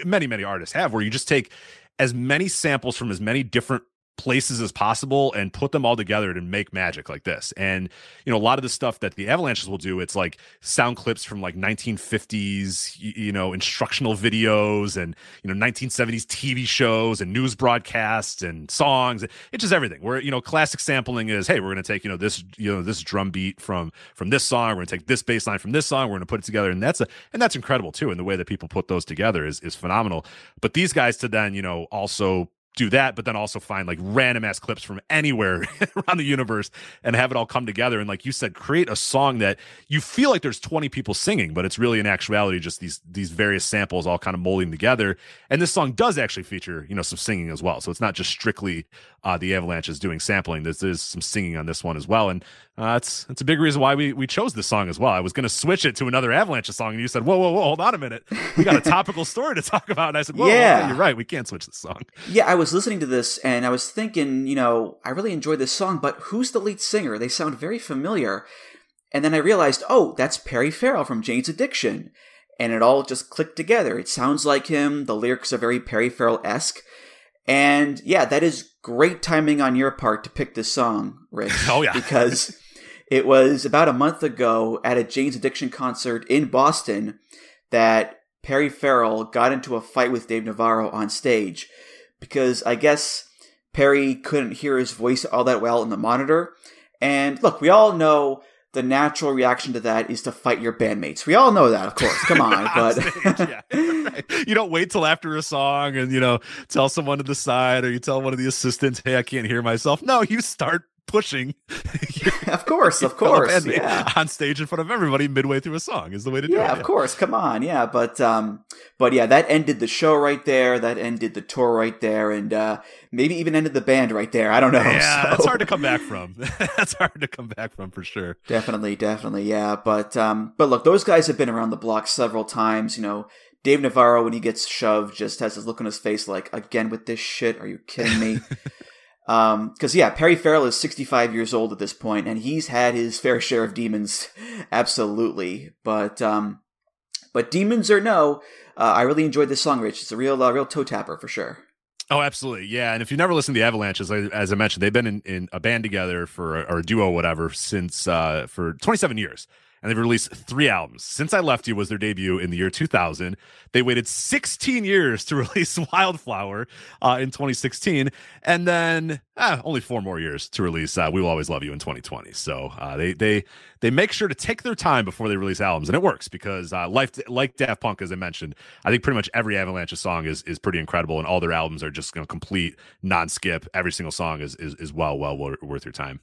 many artists have, where you just take as many samples from as many different places as possible and put them all together to make magic like this. And a lot of the stuff that the Avalanches will do, it's like sound clips from like 1950s instructional videos and 1970s TV shows and news broadcasts and songs. It's just everything. Where classic sampling is, hey, we're going to take this drum beat from this song, we're going to take this bass line from this song, we're going to put it together, and that's incredible too. And the way that people put those together is phenomenal. But these guys to then also do that, but then also find like random ass clips from anywhere around the universe and have it all come together. And like you said, create a song that you feel like there's 20 people singing, but it's really in actuality just these various samples all kind of molding together. And this song does actually feature, some singing as well. So it's not just strictly the Avalanches doing sampling. There's some singing on this one as well. And it's a big reason why we chose this song as well. I was going to switch it to another Avalanches song, and you said, whoa, hold on a minute. We got a topical story to talk about. And I said, whoa, you're right. We can't switch this song. Yeah, I was listening to this, and I was thinking, I really enjoyed this song, but who's the lead singer? They sound very familiar. And then I realized, oh, that's Perry Farrell from Jane's Addiction. And it all just clicked together. It sounds like him. The lyrics are very Perry Farrell-esque. And yeah, that is great timing on your part to pick this song, Rich. Oh, yeah. Because it was about a month ago at a Jane's Addiction concert in Boston that Perry Farrell got into a fight with Dave Navarro on stage. Because I guess Perry couldn't hear his voice all that well in the monitor. And look, we all know the natural reaction to that is to fight your bandmates. We all know that, of course. Come on. But stage, yeah. Right. You don't wait till after a song and, tell someone to the side, or you tell one of the assistants, hey, I can't hear myself. No, you start pushing of course on stage in front of everybody midway through a song is the way to do it. Yeah, of course. Come on. Yeah. But yeah, that ended the show right there. That ended the tour right there. And maybe even ended the band right there. I don't know. Yeah, that's hard to come back from. That's hard to come back from for sure. Definitely. Yeah. But look, those guys have been around the block several times. Dave Navarro, when he gets shoved, just has this look on his face like, again with this shit? Are you kidding me? Because Perry Farrell is 65 years old at this point, and he's had his fair share of demons, absolutely. But demons or no, I really enjoyed this song, Rich. It's a real toe tapper for sure. Oh, absolutely, yeah. And if you've never listened to the Avalanches, as I mentioned, they've been in a band together or a duo, whatever, since for 27 years. And they've released 3 albums. Since I Left You was their debut in the year 2000. They waited 16 years to release Wildflower in 2016. And then only 4 more years to release We Will Always Love You in 2020. So they make sure to take their time before they release albums. And it works because like Daft Punk, as I mentioned, I think pretty much every Avalanche song is pretty incredible. And all their albums are just complete, non-skip. Every single song is well worth your time.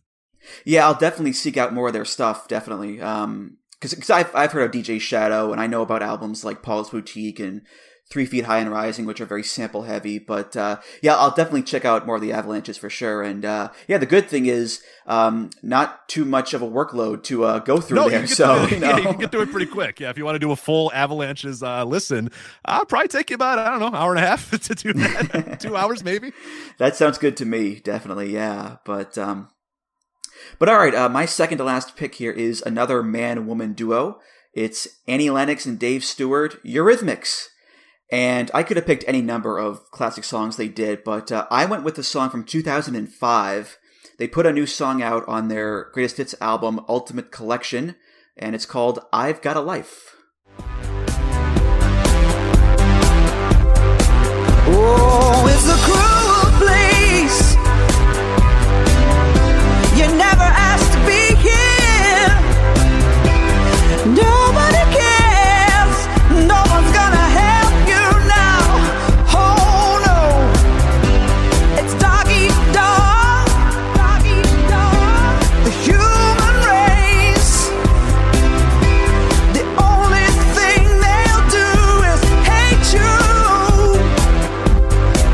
Yeah, I'll definitely seek out more of their stuff, definitely. Because I've heard of DJ Shadow, and I know about albums like Paul's Boutique and 3 Feet High and Rising, which are very sample heavy. But I'll definitely check out more of the Avalanches for sure. And the good thing is not too much of a workload to go through there. So you can get through it pretty quick. Yeah, if you want to do a full Avalanches listen, I'll probably take you about, hour and a half to do that. 2 hours maybe. That sounds good to me, definitely. Yeah, But all right, my second to last pick here is another man-woman duo. It's Annie Lennox and Dave Stewart, Eurythmics. And I could have picked any number of classic songs they did, but I went with the song from 2005. They put a new song out on their Greatest Hits album, Ultimate Collection, and it's called I've Got a Life. Oh, it's a cruel place. You never asked to be here. Nobody cares. No one's gonna help you now. Oh no. It's dog eat dog. Dog eat dog. The human race. The only thing they'll do is hate you.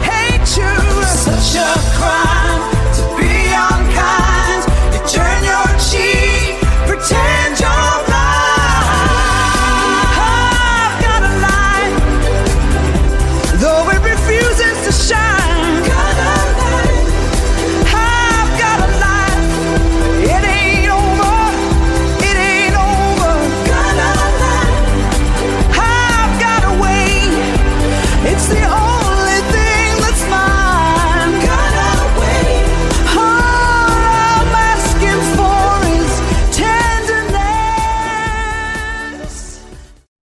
Hate you. Such a crime to be unkind. Turn your cheek, pretend you're blind. I've got a light, though it refuses to shine. Got a light. I've got a light. It ain't over. It ain't over. Got a light. I've got a way. It's the only thing that's mine. Got a way.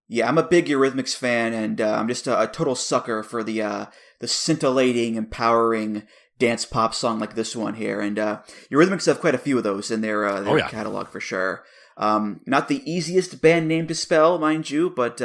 Yeah, I'm a big Eurythmics fan, and I'm just a total sucker for the scintillating, empowering dance pop song like this one here. And Eurythmics have quite a few of those in their catalog for sure. Not the easiest band name to spell, mind you, but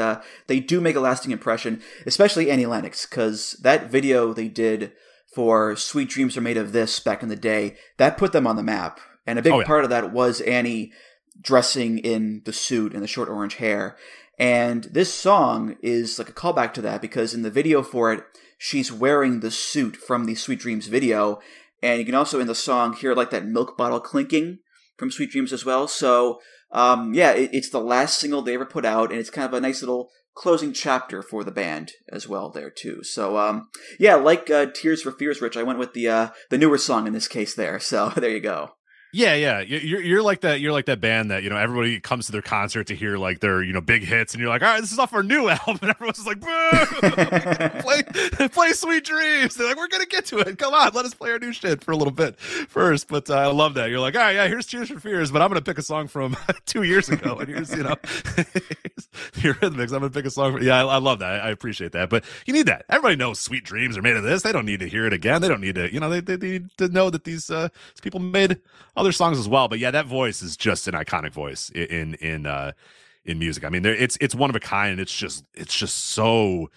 they do make a lasting impression, especially Annie Lennox, because that video they did for Sweet Dreams Are Made of This back in the day, that put them on the map. And a big part of that was Annie dressing in the suit and the short orange hair. And this song is like a callback to that, because in the video for it, she's wearing the suit from the Sweet Dreams video. And you can also in the song hear like that milk bottle clinking from Sweet Dreams as well. So it's the last single they ever put out, and it's kind of a nice little closing chapter for the band as well there too. So like Tears for Fears, Rich, I went with the newer song in this case there. So there you go. Yeah. You're like that. You're like that band that, everybody comes to their concert to hear like their, big hits, and you're like, all right, this is off our new album, and everyone's just like, boo! play Sweet Dreams. They're like, we're gonna get to it. Come on, let us play our new shit for a little bit first. But I love that. You're like, all right, yeah, here's Tears for Fears, but I'm gonna pick a song from 2 years ago, and here's here's Eurythmics. I'm gonna pick a song. I love that. I appreciate that. But you need that. Everybody knows Sweet Dreams are made of this. They don't need to hear it again. They don't need to, they need to know that these people made other songs as well. But yeah, that voice is just an iconic voice in music. I mean, it's one of a kind. It's just so,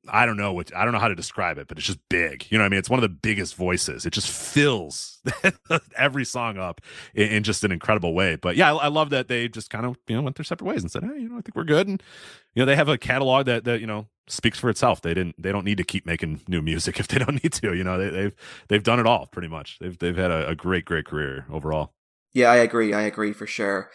I don't know how to describe it, but it's just big. You know what I mean? It's one of the biggest voices. It just fills every song up in just an incredible way. But yeah, I love that they just kind of, went their separate ways and said, hey, I think we're good. And, they have a catalog that speaks for itself. They don't need to keep making new music if they don't need to. They've done it all pretty much. They've had a great career overall. Yeah, I agree for sure.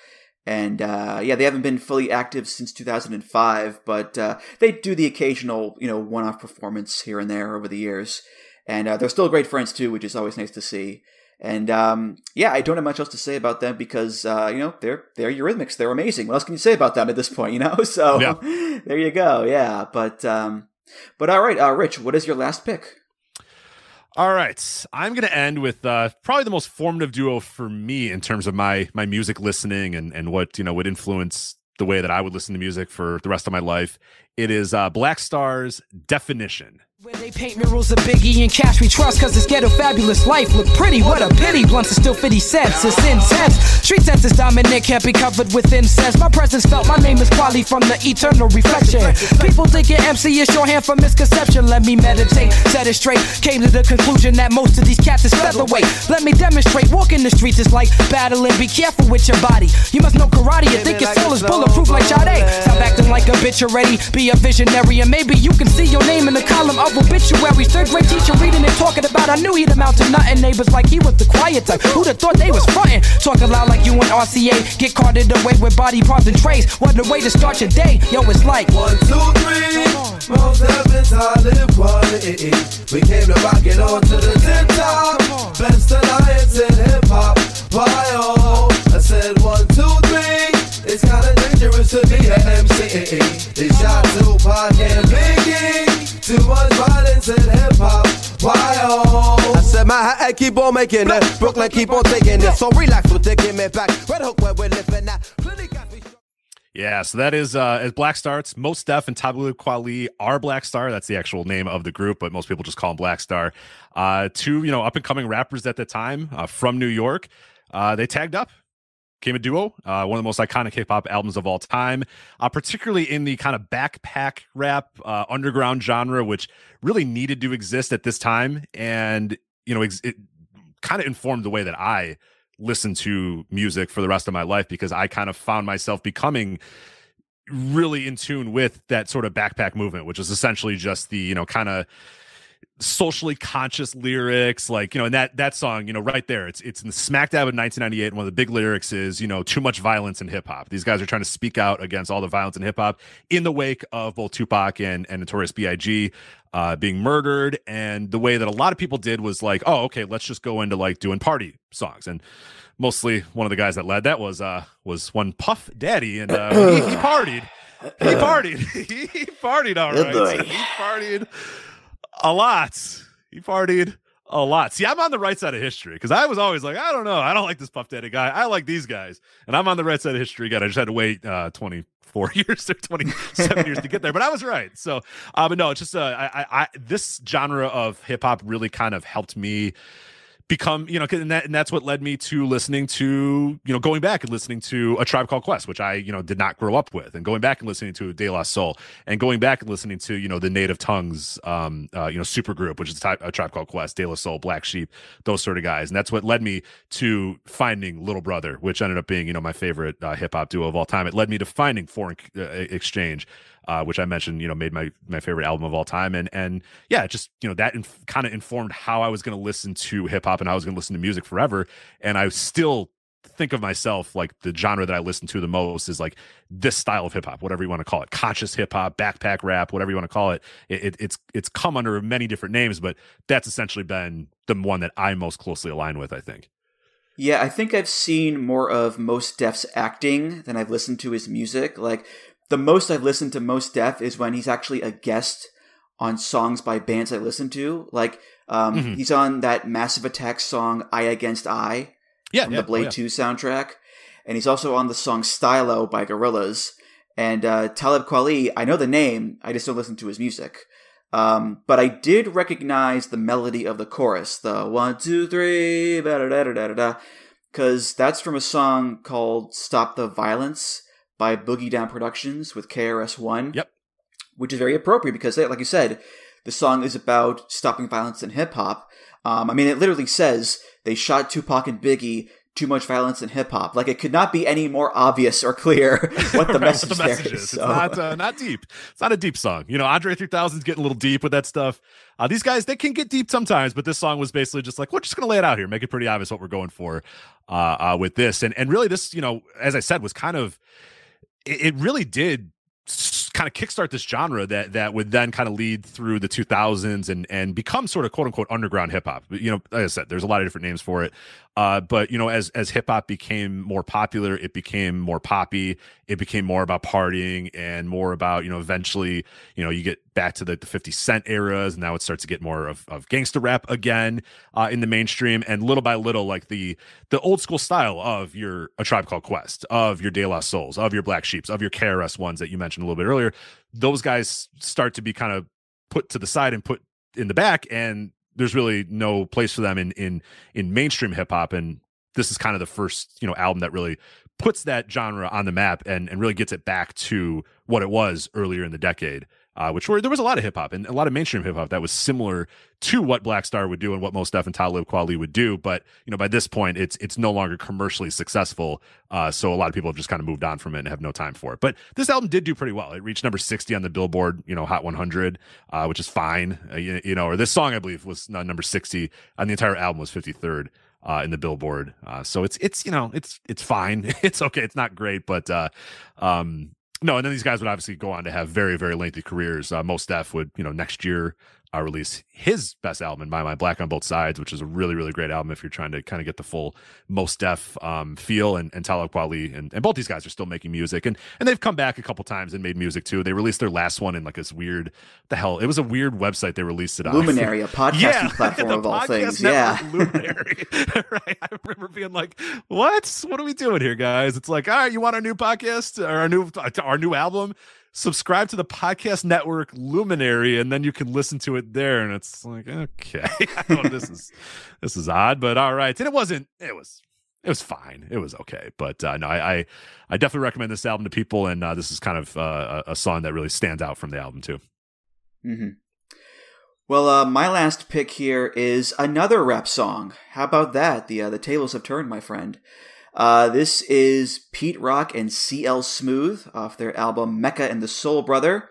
And they haven't been fully active since 2005, but they do the occasional, one-off performance here and there over the years. And they're still great friends too, which is always nice to see. And I don't have much else to say about them because they're Eurythmics. They're amazing. What else can you say about them at this point? So there you go. Yeah, but all right, Rich, what is your last pick? All right, I'm going to end with probably the most formative duo for me in terms of my music listening and what would influence the way that I would listen to music for the rest of my life. It is Black Star's Definition. Where they paint murals of Biggie and cash we trust, cause this ghetto fabulous life look pretty, what a pity. Blunts are still 50 cents, it's intense. Street sense is dominant, can't be covered with incense. My presence felt, my name is Quali from the eternal reflection. People thinking MC is shorthand for misconception. Let me meditate, set it straight. Came to the conclusion that most of these cats is featherweight. Let me demonstrate, walking the streets is like battling, be careful with your body. You must know karate, you think your soul is bulletproof like Sade. Stop acting like a bitch already, be a visionary, and maybe you can see your name in the column of obituaries. Third grade teacher reading and talking about I knew he'd amount to nothing. Neighbors like he was the quiet type. Who'd have thought they was frontin'? Talking loud like you and RCA. Get carted away with body parts and trays. What a way to start your day. Yo, it's like 1, 2, 3. Most heavens I live quality. We came to rock it on to the tip top. Best alliance in hip hop. Why oh? I said 1, 2, 3. It's kinda dangerous to be an MC. They shot Tupac and Biggie. Too much violence in hip hop. Why oh? I said my head keep on making it. Brooklyn keep on taking it. So relax with the give me back. Red Hook where we're living at. Yeah, so that is as Black Star. It's Mos Def and Talib Kweli are Black Star. That's the actual name of the group, but most people just call them Black Star. Two up and coming rappers at the time from New York. They tagged up. Became a duo, one of the most iconic hip-hop albums of all time, particularly in the kind of backpack rap underground genre, which really needed to exist at this time. And, it kind of informed the way that I listen to music for the rest of my life, because I kind of found myself becoming really in tune with that sort of backpack movement, which is essentially just the, kind of socially conscious lyrics, like, and that song, right there, it's in the smack dab of 1998. And one of the big lyrics is, too much violence in hip hop. These guys are trying to speak out against all the violence in hip hop in the wake of both Tupac and Notorious B.I.G. Being murdered. And the way that a lot of people did was like, oh, okay, let's just go into like doing party songs. And mostly one of the guys that led that was one Puff Daddy, and he partied. He partied all right. He partied a lot. See, I'm on the right side of history, because I was always like, I don't know, I don't like this Puff Daddy guy. I like these guys, and I'm on the right side of history again. I just had to wait 24 years or 27 years to get there, but I was right. So, but no, it's just I this genre of hip hop really kind of helped me become, and that's what led me to listening to, going back and listening to A Tribe Called Quest, which I, did not grow up with, and going back and listening to De La Soul, and going back and listening to, the Native Tongues, supergroup, which is A Tribe Called Quest, De La Soul, Black Sheep, those sort of guys. And that's what led me to finding Little Brother, which ended up being, my favorite hip hop duo of all time. It led me to finding Foreign Exchange, which I mentioned, made my favorite album of all time. And yeah, just, that kind of informed how I was going to listen to hip hop and I was going to listen to music forever. And I still think of myself like the genre that I listen to the most is like this style of hip hop, whatever you want to call it, conscious hip hop, backpack rap, whatever you want to call it. It's come under many different names, but that's essentially been the one that I most closely align with, I think. Yeah, I think I've seen more of Mos Def's acting than I've listened to his music. Like, the most I've listened to Mos Def is when he's actually a guest on songs by bands I listen to. Like, he's on that Massive Attack song, Eye Against Eye, from the Blade 2 soundtrack. And he's also on the song Stylo by Gorillaz. And Talib Kweli, I know the name, I just don't listen to his music. But I did recognize the melody of the chorus, the 1, 2, 3, da-da-da-da-da-da, because that's from a song called Stop the Violence by Boogie Down Productions with KRS-One. Yep. Which is very appropriate because, like you said, the song is about stopping violence in hip-hop. It literally says they shot Tupac and Biggie, too much violence in hip-hop. Like, it could not be any more obvious or clear what the message there is. So. It's not deep. It's not a deep song. Andre 3000's getting a little deep with that stuff. These guys, they can get deep sometimes, but this song was basically just like, we're just going to lay it out here, make it pretty obvious what we're going for with this. And really this, as I said, was kind of, it really did kind of kickstart this genre that would then kind of lead through the 2000s and become sort of quote unquote underground hip hop. Like I said, there's a lot of different names for it. But as hip hop became more popular, it became more poppy. It became more about partying and more about, eventually, you get back to the 50 Cent eras, and now it starts to get more of gangster rap again in the mainstream. And little by little, like the old school style of your A Tribe Called Quest, of your De La Souls, of your Black Sheeps, of your KRS ones that you mentioned a little bit earlier, those guys start to be kind of put to the side and put in the back, and there's really no place for them in mainstream hip hop. And this is kind of the first, album that really puts that genre on the map and really gets it back to what it was earlier in the decade, there was a lot of hip hop and a lot of mainstream hip hop that was similar to what Black Star would do and what Mos Def and Talib Kweli would do. But, by this point, it's no longer commercially successful. So a lot of people have just kind of moved on from it and have no time for it. But this album did do pretty well. It reached number 60 on the Billboard, Hot 100, which is fine. Or this song, I believe, was number 60 on the entire album, was 53rd. In the Billboard. So it's fine. It's okay. It's not great, but no, and then these guys would obviously go on to have very, very lengthy careers. Mos Def would, next year release his best album, in my mind, Black on Both Sides, which is a really, really great album if you're trying to kind of get the full Mos Def feel. And Talib Kweli and both these guys are still making music. And they've come back a couple times and made music too. They released their last one in like this weird, it was a weird website they released it on. Luminary, a podcasting platform of all things. Yeah. Luminary. Right. I remember being like, what are we doing here, guys? It's like, all right, you want our new podcast or our new album? Subscribe to the podcast network Luminary, and then you can listen to it there. And it's like, okay, I know this is odd, but all right. And it was fine. It was okay. But no, I definitely recommend this album to people. And this is kind of a song that really stands out from the album too. Mm-hmm. Well, my last pick here is another rap song. How about that? The tables have turned, my friend. This is Pete Rock and CL Smooth off their album Mecca and the Soul Brother.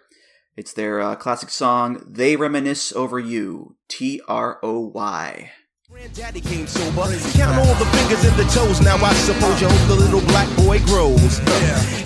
It's their classic song, They Reminisce Over You, TROY. Granddaddy came sober, count all the fingers and the toes. Now I suppose you hope the little black boy grows.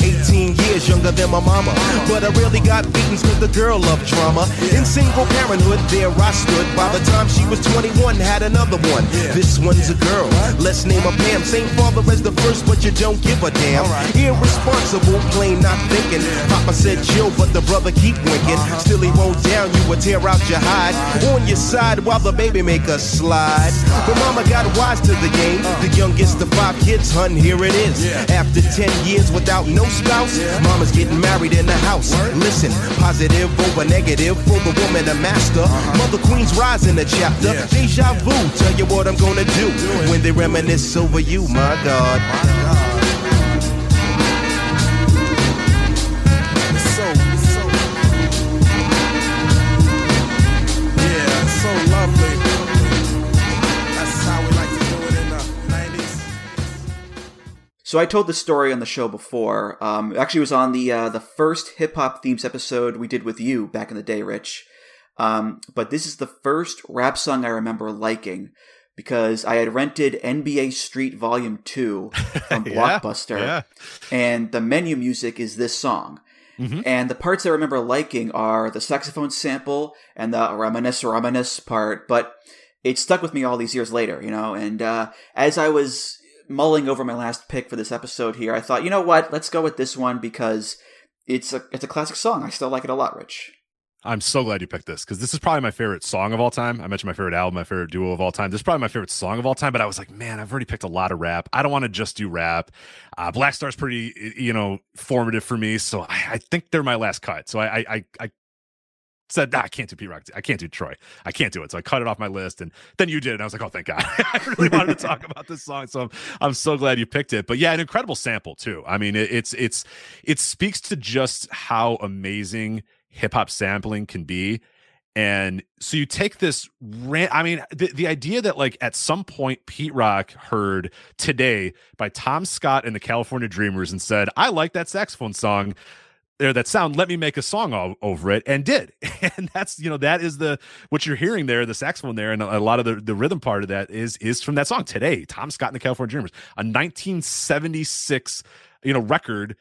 18 years younger than my mama, but I really got beatings cause the girl loved drama. In single parenthood, there I stood. By the time she was 21, had another one. This one's a girl, let's name her Pam. Same father as the first, but you don't give a damn. Irresponsible, plain not thinking. Papa said chill, but the brother keep winking. Still he won't down, you would tear out your hide. On your side while the baby make a slide. But mama got wise ties to the game. The youngest of 5 kids, hun, here it is. After 10 years without no spouse, mama's getting married in the house. Listen, positive over negative for the woman, a master. Mother Queen's rise in the chapter. Deja vu, tell you what I'm gonna do when they reminisce over you, my God. So I told this story on the show before. Actually, it was on the first hip hop themes episode we did with you back in the day, Rich. But this is the first rap song I remember liking because I had rented NBA Street Volume 2 from Blockbuster, and the menu music is this song. And the parts I remember liking are the saxophone sample and the reminisce part, but it stuck with me all these years later, you know. And as I was mulling over my last pick for this episode here, I thought, you know what, let's go with this one because it's a classic song. I still like it a lot, Rich. I'm so glad you picked this because this is probably my favorite song of all time. I mentioned my favorite album, my favorite duo of all time. This is probably my favorite song of all time, but I was like, man, I've already picked a lot of rap. I don't want to just do rap. Black Star's pretty, formative for me, so I think they're my last cut. So I said, I can't do Pete Rock. I can't do Troy. I can't do it. So I cut it off my list, and then you did, and I was like, oh, thank God. I really wanted to talk about this song, so I'm so glad you picked it. But yeah, an incredible sample too. I mean, it speaks to just how amazing hip hop sampling can be. And so you take this the idea that like at some point Pete Rock heard Today by Tom Scott and the California Dreamers and said, I like that saxophone song there, that sound, let me make a song over it, and did. And that's, that is what you're hearing there, the saxophone there, and a lot of the rhythm part of that is from that song Today, Tom Scott and the California Dreamers, a 1976 record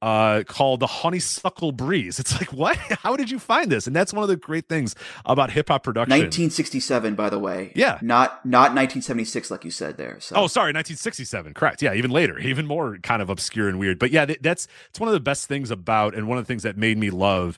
called The Honeysuckle Breeze. It's like, what? How did you find this? And that's one of the great things about hip hop production. 1967, by the way. Yeah. Not 1976 like you said there. So. Oh, sorry, 1967. Correct. Yeah, even later, even more kind of obscure and weird. But yeah, it's one of the best things about, and one of the things that made me love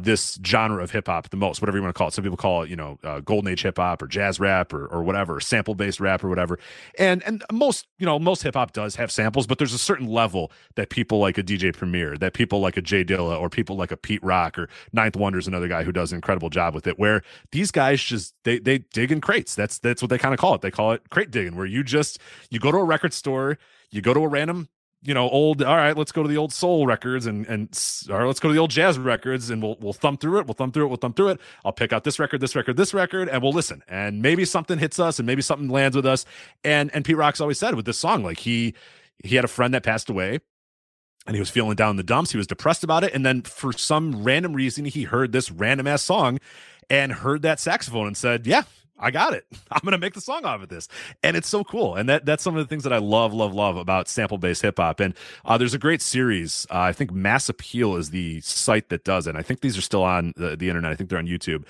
this genre of hip hop the most, whatever you want to call it. Some people call it, golden age hip hop or jazz rap or whatever, sample based rap or whatever. And most hip hop does have samples, but there's a certain level that people like a DJ Premier, that people like a Jay Dilla, or people like a Pete Rock, or Ninth Wonder's another guy who does an incredible job with it, where these guys just, they dig in crates. That's what they kind of call it. They call it crate digging, where you go to a record store, you go to a random all right, let's go to the old soul records or let's go to the old jazz records, and we'll thumb through it. I'll pick out this record, and we'll listen. And maybe something hits us, and maybe something lands with us. And Pete Rock's always said with this song, like he had a friend that passed away, and he was feeling down in the dumps. He was depressed about it. And then for some random reason, he heard this random ass song and heard that saxophone and said, yeah, I got it. I'm going to make the song off of this. And it's so cool. And that's some of the things that I love about sample-based hip-hop. And there's a great series. I think Mass Appeal is the site that does it. I think these are still on the internet. I think they're on YouTube.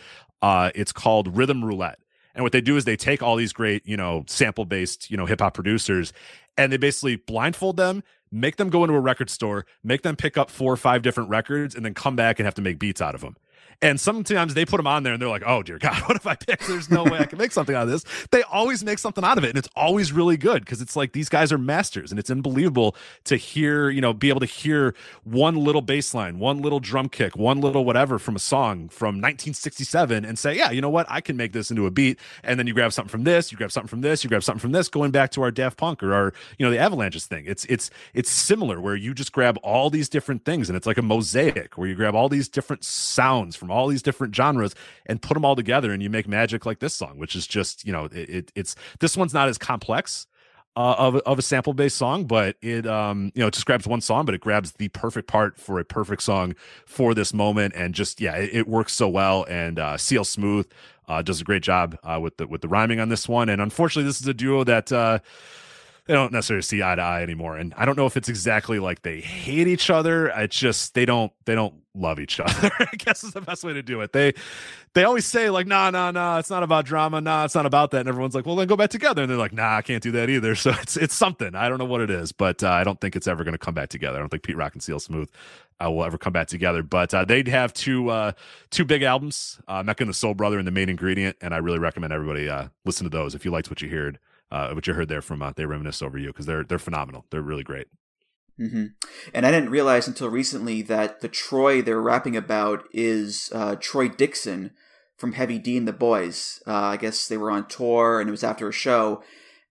It's called Rhythm Roulette. And what they do is they take all these great, sample-based, hip-hop producers, and they basically blindfold them, make them go into a record store, make them pick up 4 or 5 different records, and then come back and have to make beats out of them. And sometimes they put them on there and they're like, oh, dear God, what if I pick? There's no way I can make something out of this. They always make something out of it. And it's always really good because it's like these guys are masters. And it's unbelievable to hear, be able to hear one little bass line, one little drum kick, one little whatever from a song from 1967 and say, yeah, you know what? I can make this into a beat. And then you grab something from this, you grab something from this, you grab something from this, going back to our Daft Punk or our, the Avalanches thing. It's similar where you just grab all these different things and it's like a mosaic where you grab all these different sounds from all these different genres and put them all together and you make magic like this song, which is just, it's this one's not as complex of a sample-based song, but it just grabs one song, but it grabs the perfect part for a perfect song for this moment. And just, it works so well. And CL Smooth does a great job with the rhyming on this one. And unfortunately, this is a duo that they don't necessarily see eye to eye anymore. And I don't know if it's exactly like they hate each other. It's just they don't love each other, I guess is the best way to do it. They always say like, nah, it's not about drama. Nah, it's not about that. And everyone's like, well, then go back together. And they're like, nah, I can't do that either. So it's something. I don't know what it is, but I don't think it's ever going to come back together. I don't think Pete Rock and CL Smooth will ever come back together. But they'd have two big albums, Mecca and the Soul Brother and The Main Ingredient. And I really recommend everybody listen to those if you liked what you heard which you heard there from They Reminisce Over You, because they're phenomenal. They're really great. Mm-hmm. And I didn't realize until recently that the Troy they're rapping about is Troy Dixon from Heavy D and the Boys. I guess they were on tour and it was after a show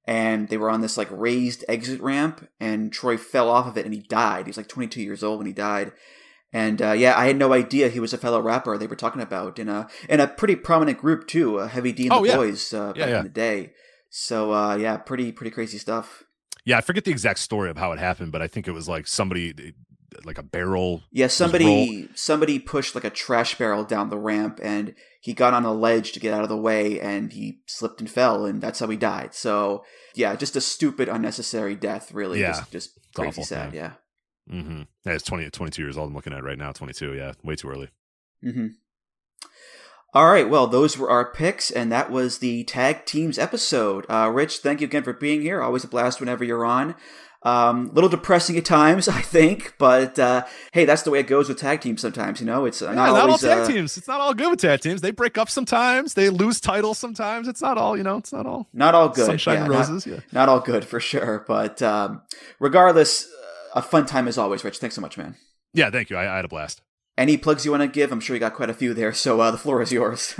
and they were on this like raised exit ramp and Troy fell off of it and he died. He was like 22 years old when he died. And yeah, I had no idea he was a fellow rapper they were talking about in a pretty prominent group too, Heavy D and the Boys back in the day. So yeah, pretty crazy stuff. Yeah, I forget the exact story of how it happened, but I think it was like somebody, like a barrel. Yeah, somebody pushed like a trash barrel down the ramp, and he got on a ledge to get out of the way, and he slipped and fell, and that's how he died. So yeah, just a stupid, unnecessary death, really. Yeah, just crazy awful, sad. Yeah. Mm-hmm. Yeah, it's 22 years old. I'm looking at it right now. 22. Yeah, way too early. Mm-hmm. All right, well, those were our picks, and that was the Tag Teams episode. Rich, thank you again for being here. Always a blast whenever you're on. Little depressing at times, I think, but hey, that's the way it goes with tag teams sometimes, you know? It's not always... all tag teams. It's not all good with tag teams. They break up sometimes. They lose titles sometimes. It's not all, it's not all... Not all good. Sunshine and roses, Not all good, for sure. But regardless, a fun time as always, Rich. Thanks so much, man. Yeah, thank you. I had a blast. Any plugs you want to give? I'm sure you got quite a few there, so the floor is yours.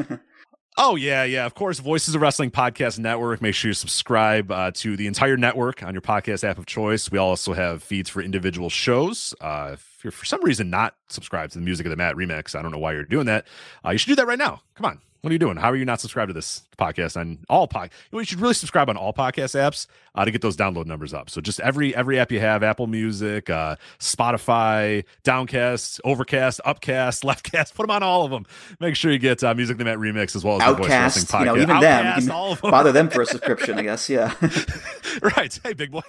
Oh, yeah. Of course, Voices of Wrestling Podcast Network. Make sure you subscribe to the entire network on your podcast app of choice. We also have feeds for individual shows. If you're for some reason not subscribed to the Music of the Mat remix, I don't know why you're doing that. You should do that right now. Come on. What are you doing? How are you not subscribed to this podcast on all you should really subscribe on all podcast apps to get those download numbers up. So just every app you have, Apple Music, Spotify, Downcast, Overcast, Upcast, Leftcast, put them on all of them. Make sure you get Music of the Mat remix as well as Outkast, the Voice Wrestling Podcast. Even Outkast, them. all of them. Bother them for a subscription, I guess. Yeah. Right. Hey, big boy.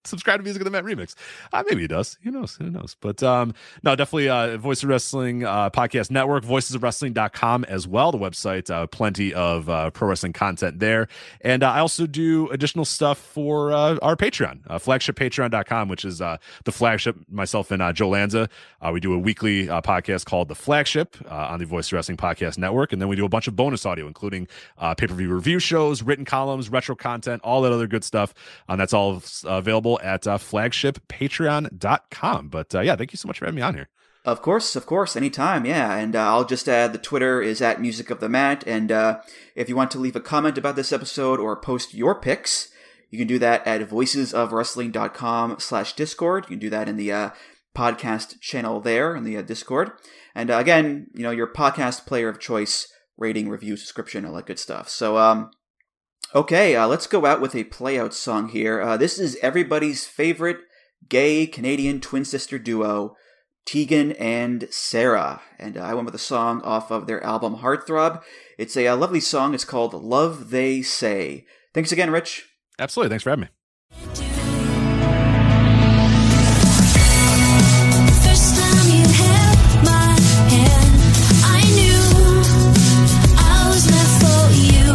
Subscribe to Music of the Mat remix. Maybe he does. Who knows? But no, definitely Voice of Wrestling Podcast Network, voicesofwrestling.com as well. The website, plenty of pro wrestling content there. And I also do additional stuff for our Patreon, flagshippatreon.com, which is the flagship, myself and Joe Lanza. We do a weekly podcast called The Flagship on the Voice of Wrestling Podcast Network. And then we do a bunch of bonus audio, including pay-per-view review shows, written columns, retro content, all that other good stuff. And that's all available at flagshippatreon.com. But yeah, thank you so much for having me on here. Of course, anytime, yeah. And I'll just add the Twitter is at Music of the Mat. And if you want to leave a comment about this episode or post your picks, you can do that at voicesofwrestling.com/Discord. You can do that in the podcast channel there in the Discord. And again, your podcast player of choice, rating, review, subscription, all that good stuff. So, okay, let's go out with a playout song here. This is everybody's favorite gay Canadian twin sister duo, Tegan and Sarah, and I went with a song off of their album Heartthrob. It's a lovely song. It's called Love They Say. Thanks again, Rich. Absolutely. Thanks for having me. First time you held my hand, I knew I was meant for you.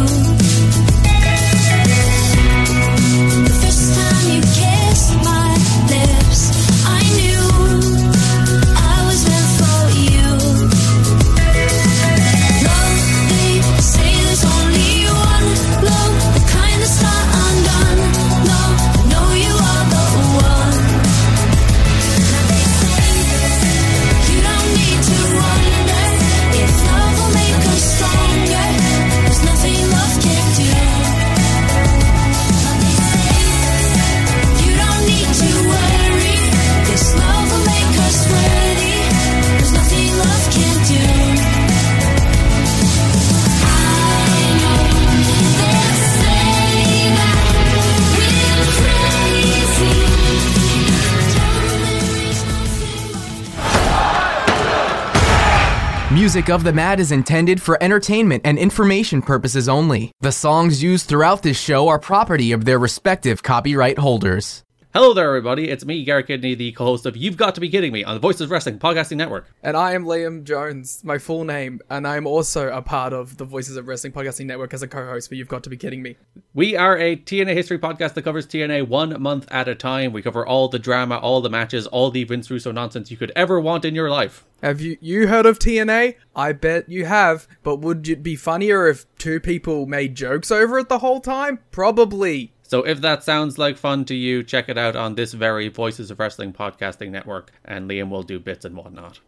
The first time you kissed my lips, I knew I was meant for you. Love, they say there's only one love, the kind that's not undone. No, I know you are the one. Now they say you don't need to wonder if love will make us stronger. There's nothing love can't do. Now they say you don't need to worry, this love will make us worthy. There's nothing love can't do. I know they'll say that we're crazy. Music of the Mat is intended for entertainment and information purposes only. The songs used throughout this show are property of their respective copyright holders. Hello there, everybody. It's me, Garrett Kidney, the co-host of You've Got to Be Kidding Me on the Voices of Wrestling Podcasting Network. And I am Liam Jones, my full name, and I'm also a part of the Voices of Wrestling Podcasting Network as a co-host for You've Got to Be Kidding Me. We are a TNA history podcast that covers TNA 1 month at a time. We cover all the drama, all the matches, all the Vince Russo nonsense you could ever want in your life. Have you heard of TNA? I bet you have, but would it be funnier if two people made jokes over it the whole time? Probably. So if that sounds like fun to you, check it out on this very Voices of Wrestling podcasting network, and Liam will do bits and whatnot.